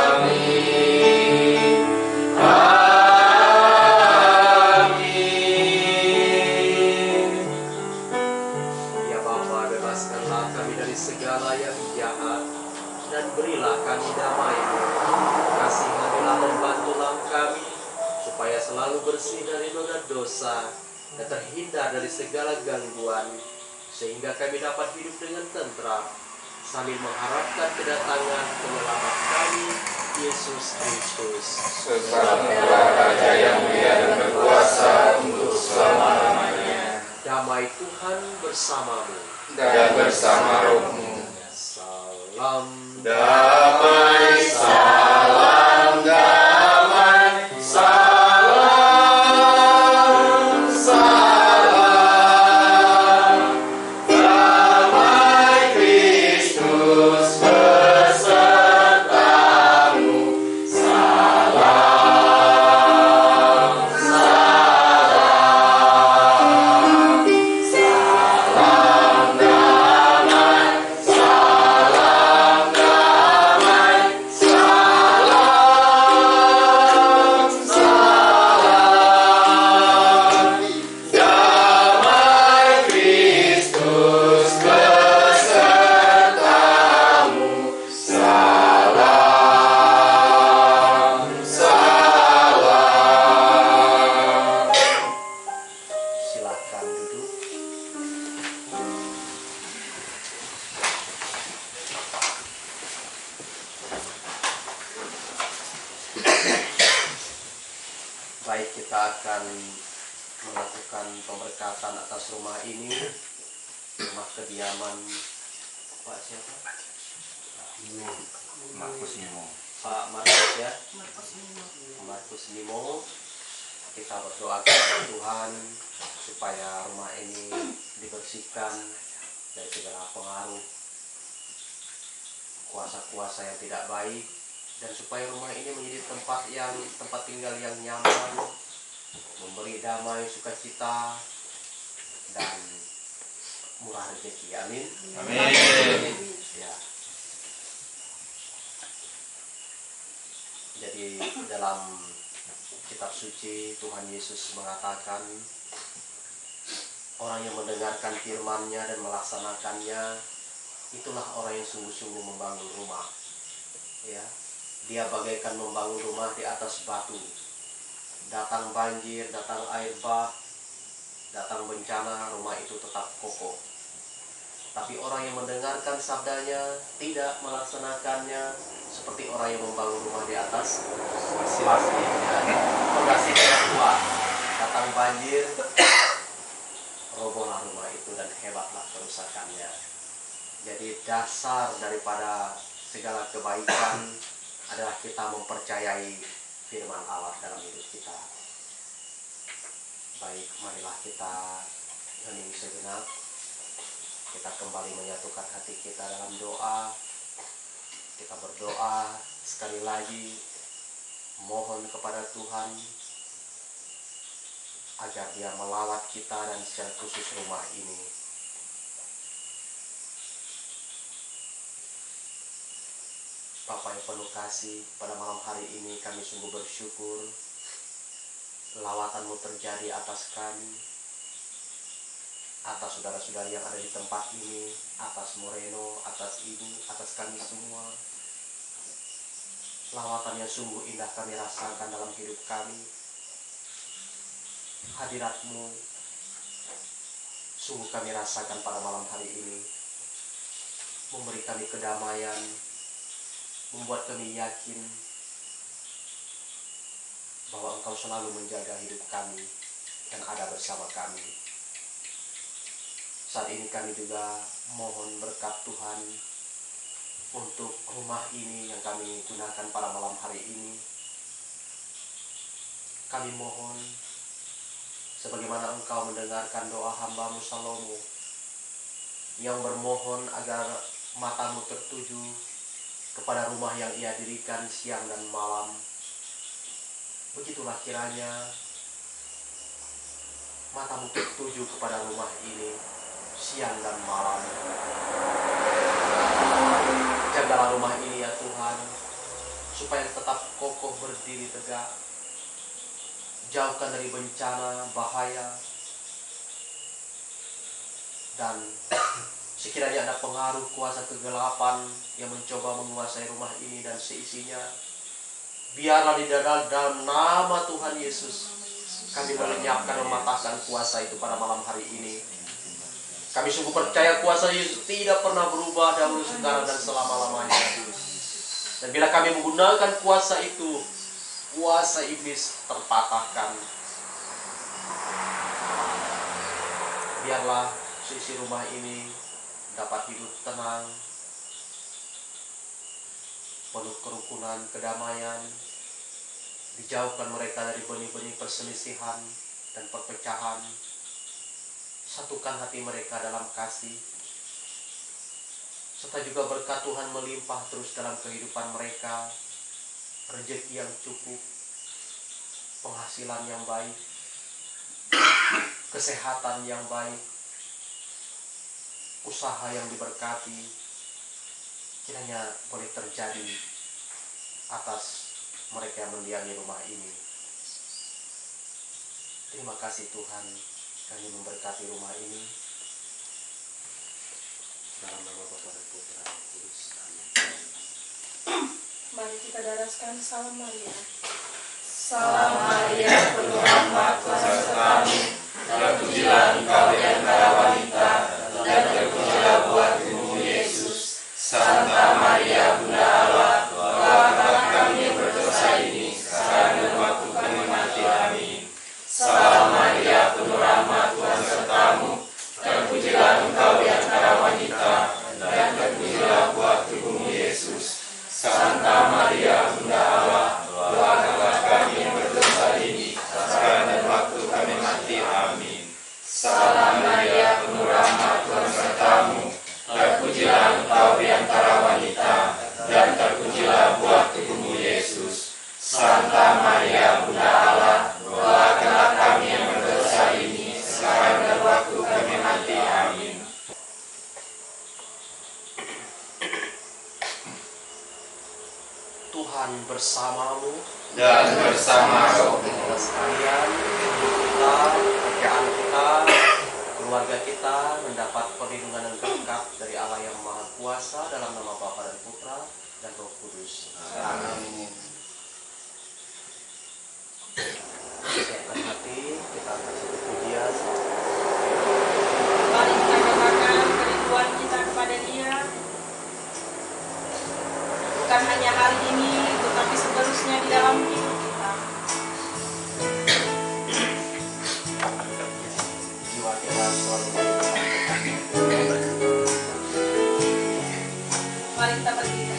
Amin. Amin. Ya Bapa, bebaskanlah kami dari segala yang jahat, dan berilah kami damai-Mu. Kasihanilah dan bantulah kami, supaya selalu bersih dari noda dosa, dan terhindar dari segala gangguan, sehingga kami dapat hidup dengan tentram, sambil mengharapkan kedatangan penyelamat kami, Yesus Kristus. Sebab Engkau Raja yang mulia dan berkuasa untuk selama-lamanya, Damai Tuhan bersamamu. dan bersama rohmu. Salam. Damai, salam damai, salam, salam. Damai Kristus besertamu. Salam, salam. Salam damai, salam damai, salam, salam. Damai Kristus besertamu. Salam, salam. Silakan duduk. Baik, kita akan melakukan pemberkatan atas rumah ini, rumah kediaman Pak siapa? Markus Nimo. Pak Markus ya. Markus Nimo. Kita berdoa kepada Tuhan supaya rumah ini dibersihkan dari segala pengaruh kuasa-kuasa yang tidak baik, dan supaya rumah ini menjadi tempat tinggal yang nyaman, memberi damai, sukacita, dan murah rezeki. Amin. Amin. Ya. Jadi dalam kitab suci Tuhan Yesus mengatakan, orang yang mendengarkan firman-Nya dan melaksanakannya, itulah orang yang sungguh-sungguh membangun rumah. Ya, dia bagaikan membangun rumah di atas batu. Datang banjir, datang air bah, datang bencana, rumah itu tetap kokoh. Tapi orang yang mendengarkan sabdanya, tidak melaksanakannya, seperti orang yang membangun rumah di atas pasir. Fondasi yang kuat, datang banjir, robohlah rumah itu dan hebatlah kerusakannya. Jadi dasar daripada segala kebaikan adalah kita mempercayai firman Allah dalam hidup kita. Baik, marilah kita hening sejenak. Kita kembali menyatukan hati kita dalam doa. Kita berdoa sekali lagi, mohon kepada Tuhan agar Dia melawat kita dan secara khusus rumah ini. Bapa yang penuh kasih, pada malam hari ini kami sungguh bersyukur lawatan-Mu terjadi atas kami, atas saudara-saudari yang ada di tempat ini, atas Moreno, atas Ibu, atas kami semua. Lawatan yang sungguh indah kami rasakan dalam hidup kami. Hadirat-Mu sungguh kami rasakan pada malam hari ini, memberi kami kedamaian, membuat kami yakin bahwa Engkau selalu menjaga hidup kami dan ada bersama kami. Saat ini kami juga mohon berkat Tuhan untuk rumah ini yang kami gunakan pada malam hari ini. Kami mohon, sebagaimana Engkau mendengarkan doa hamba-Mu Salomo yang bermohon agar mata-Mu tertuju kepada rumah yang ia dirikan siang dan malam. Begitulah kiranya mata-Mu tertuju kepada rumah ini siang dan malam. Jagalah rumah ini ya Tuhan, supaya tetap kokoh berdiri tegak. Jauhkan dari bencana, bahaya, dan sekiranya ada pengaruh kuasa kegelapan yang mencoba menguasai rumah ini dan seisinya, biarlah di dalam nama Tuhan Yesus kami melenyapkan, mematahkan kuasa itu pada malam hari ini. Kami sungguh percaya kuasa Yesus tidak pernah berubah dahulu, sekarang, dan selama-lamanya. Dan bila kami menggunakan kuasa itu, kuasa iblis terpatahkan. Biarlah seisi rumah ini dapat hidup tenang, penuh kerukunan, kedamaian. Dijauhkan mereka dari benih-benih perselisihan dan perpecahan. Satukan hati mereka dalam kasih, serta juga berkat Tuhan melimpah terus dalam kehidupan mereka, rezeki yang cukup, penghasilan yang baik, kesehatan yang baik, usaha yang diberkati, kiranya boleh terjadi atas mereka yang mendiami rumah ini. Terima kasih Tuhan, kami memberkati rumah ini dalam nama Bapa dan Putra dan Roh Kudus. Amin. Mari kita daraskan Salam Maria. Salam Maria, penuh rahmat, Tuhan sertamu, terpujilah Engkau di antara wanita, dan terpujilah buah tubuhmu Yesus. Santa Maria, Bunda Allah, doakanlah kami yang berdosa ini, sekarang dan waktu kami mati. Amin. Salam Maria, penuh rahmat, Tuhan sertamu, terpujilah Engkau di antara wanita, dan terpujilah buah tubuhmu Yesus. Santa Maria, Bunda Allah, doakanlah kami yang berdosa ini, sekarang dan waktu kami mati. Amin. Salam Tuhan bersamamu dan bersama rohmu. kita sekalian, hidup kita, pekerjaan kita, keluarga kita mendapat perlindungan dan berkat dari Allah yang Maha Kuasa dalam nama Bapa dan Putra dan Roh Kudus. Amin. Siapkan hati, kita akan satu pujian. Mari kita katakan kerinduan kita kepada Dia. Bukan hanya hari ini, tetapi seterusnya di dalam hidup kita. Jiwa kita selalu merindukan. Mari kita berdiri.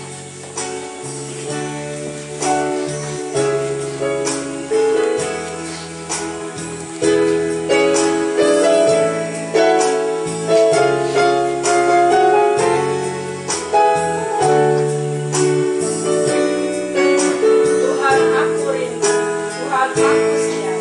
Tuhan aku rindu, Tuhan aku siap.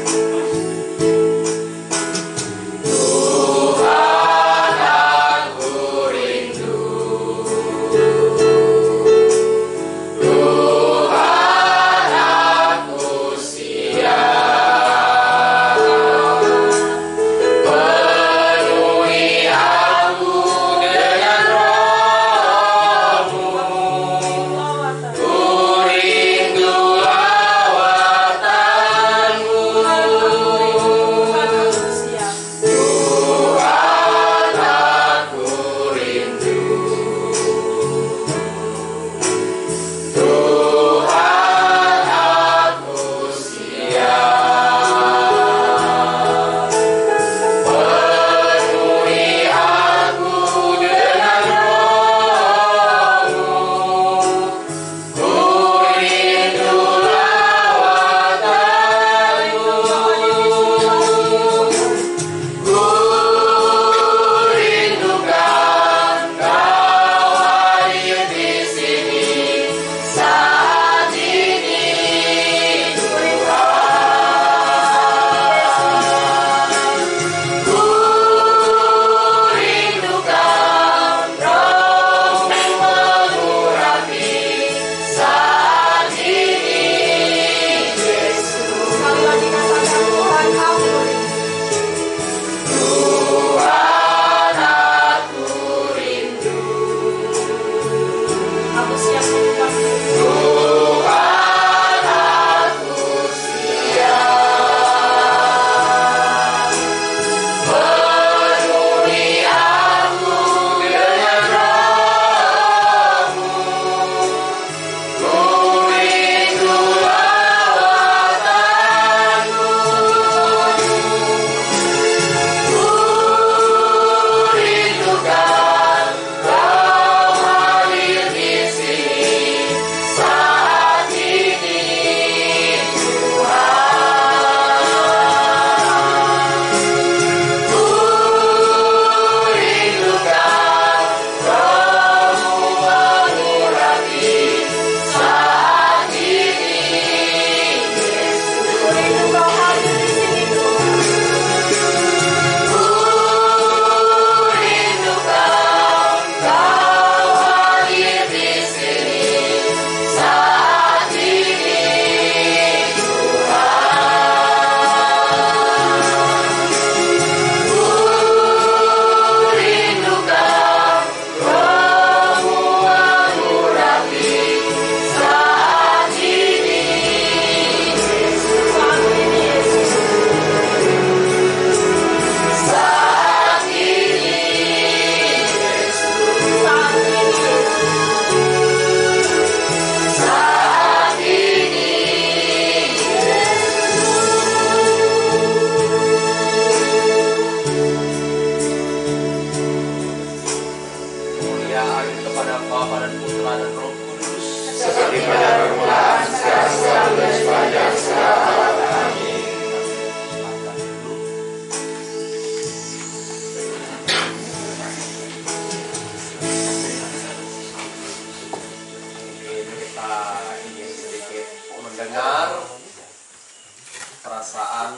perasaan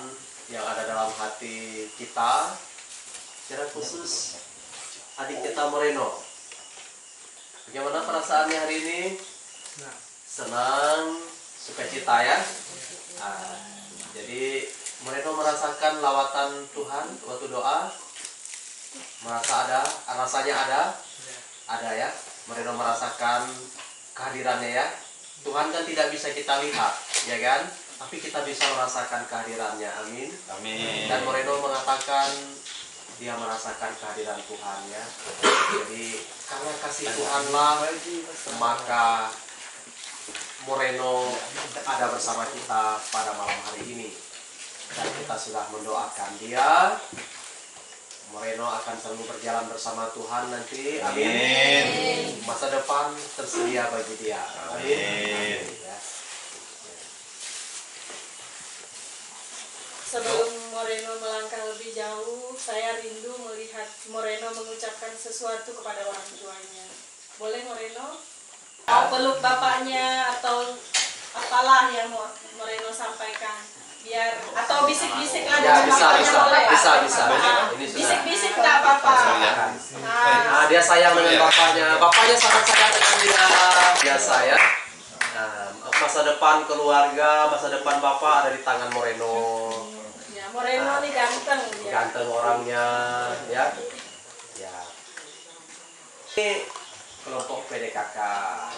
yang ada dalam hati kita, secara khusus adik kita Moreno. Bagaimana perasaannya hari ini? senang, sukacita ya. Nah, jadi Moreno merasakan lawatan Tuhan waktu doa, rasanya ada ya. Moreno merasakan kehadirannya ya. Tuhan kan tidak bisa kita lihat, ya kan? Tapi kita bisa merasakan kehadirannya, amin. Amin. Dan Moreno mengatakan dia merasakan kehadiran Tuhan ya. Jadi karena kasih Tuhanlah maka Moreno ada bersama kita pada malam hari ini. Dan kita sudah mendoakan dia. Moreno akan selalu berjalan bersama Tuhan nanti. Amin. Masa depan tersedia bagi dia. Amin. Ya. Sebelum Moreno melangkah lebih jauh, saya rindu melihat Moreno mengucapkan sesuatu kepada orang tuanya. Boleh Moreno? Mau peluk bapaknya atau apalah yang Moreno sampaikan? Biar atau bisik-bisik lah Ya, dengan bisa. bapaknya boleh? Bisa. Ah, Ini sudah. bisik-bisik tak apa-apa. Nah, dia sayang dengan bapaknya. Bapaknya sangat sayang dengan dia. Biasa ya. Nah, masa depan keluarga, masa depan bapak ada di tangan Moreno. Ya, Moreno nih ganteng dia. Ganteng orangnya, ya. Ya. Ini kelompok PDKK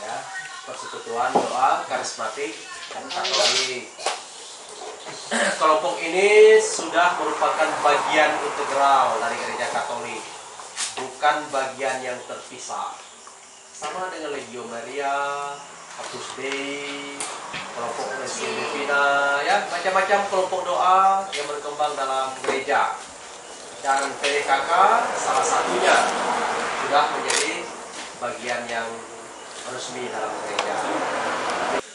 ya, Persekutuan Doa Karismatik dan Katolik. Kelompok ini sudah merupakan bagian integral dari Gereja Katolik, bukan bagian yang terpisah. Sama dengan Legio Maria, Opus Dei, kelompok Misi Divina, ya macam-macam kelompok doa yang berkembang dalam gereja. Dan PDKK salah satunya sudah menjadi bagian yang resmi dalam gereja.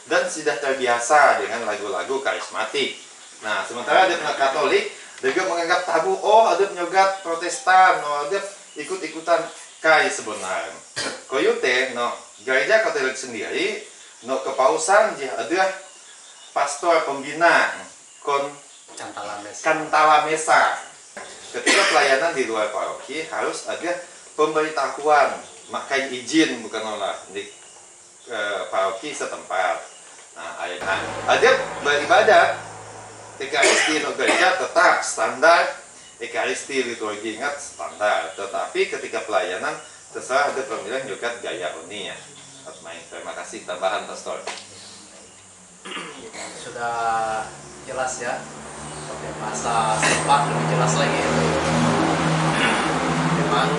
Dan sudah terbiasa dengan lagu-lagu karismatik. Nah, sementara ada Katolik juga menganggap tabu, oh ada nyogat Protestan, no ada ikut-ikutan kai sebenarnya. Koyute no gereja Katolik sendiri no kepausan dia ada pastor pembina kon Cantala Mesa. Ketika pelayanan di luar paroki harus ada pemberitahuan, makai izin bukan olah di paroki setempat. Nah, ada beribadat Ekaristi no gereja tetap standar, Ekaristi liturgi ingat standar, tetapi ketika pelayanan terserah ada pemilihan juga gaya unik ya. Terima kasih tambahan Pastor. Sudah jelas ya, pakai bahasa sempat lebih jelas lagi. Memang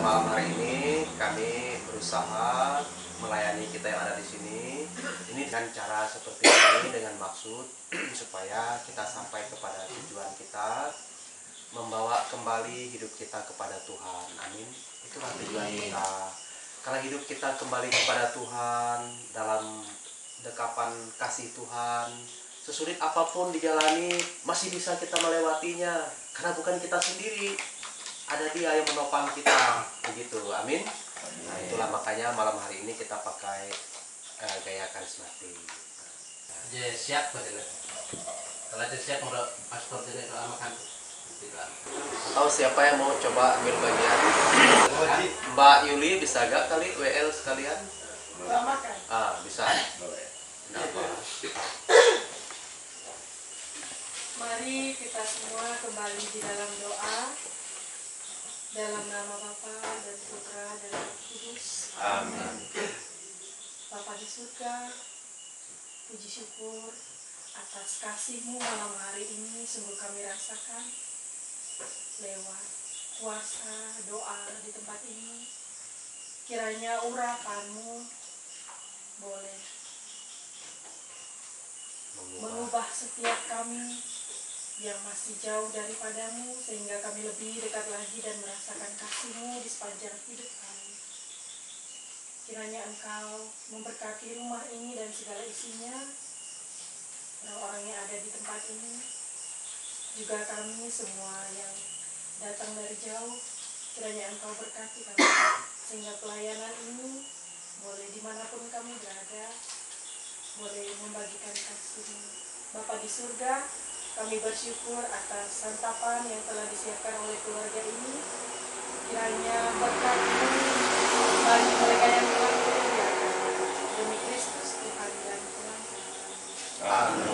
malam hari ini kami berusaha melayani kita yang ada di sini ini dengan cara seperti ini, dengan maksud supaya kita sampai kepada tujuan kita, membawa kembali hidup kita kepada Tuhan. Amin. Itulah tujuan kita. Karena hidup kita kembali kepada Tuhan dalam dekapan kasih Tuhan, sesulit apapun dijalani masih bisa kita melewatinya karena bukan kita sendiri, ada Dia yang menopang kita, begitu. Amin. Nah, itulah makanya malam hari ini kita pakai gaya karismatik. Jadi siap betul. Kalau dia siap mau paspor jadi doa makan. Tahu siapa yang mau coba ambil bagian? Mbak Yuli bisa gak kali WL sekalian? Doa makan. Bisa. Kenapa? Mari kita semua kembali di dalam doa. Dalam nama Bapa dan Putra dan Roh Kudus. Amin. Bapa di surga, puji syukur atas kasih-Mu malam hari ini sungguh kami rasakan lewat kuasa doa di tempat ini. Kiranya urapan-Mu boleh mengubah setiap kami yang masih jauh daripada-Mu, sehingga kami lebih dekat lagi dan merasakan kasih-Mu di sepanjang hidup kami. Kiranya Engkau memberkati rumah ini dan segala isinya, orang-orang yang ada di tempat ini, juga kami semua yang datang dari jauh. Kiranya Engkau berkati kami, sehingga pelayanan ini boleh dimanapun kami berada, boleh membagikan kasih-Mu. Bapa di surga, kami bersyukur atas santapan yang telah disiapkan oleh keluarga ini. Kiranya berkat-Mu bagi mereka yang telah menyediakan. Demi Kristus Amin.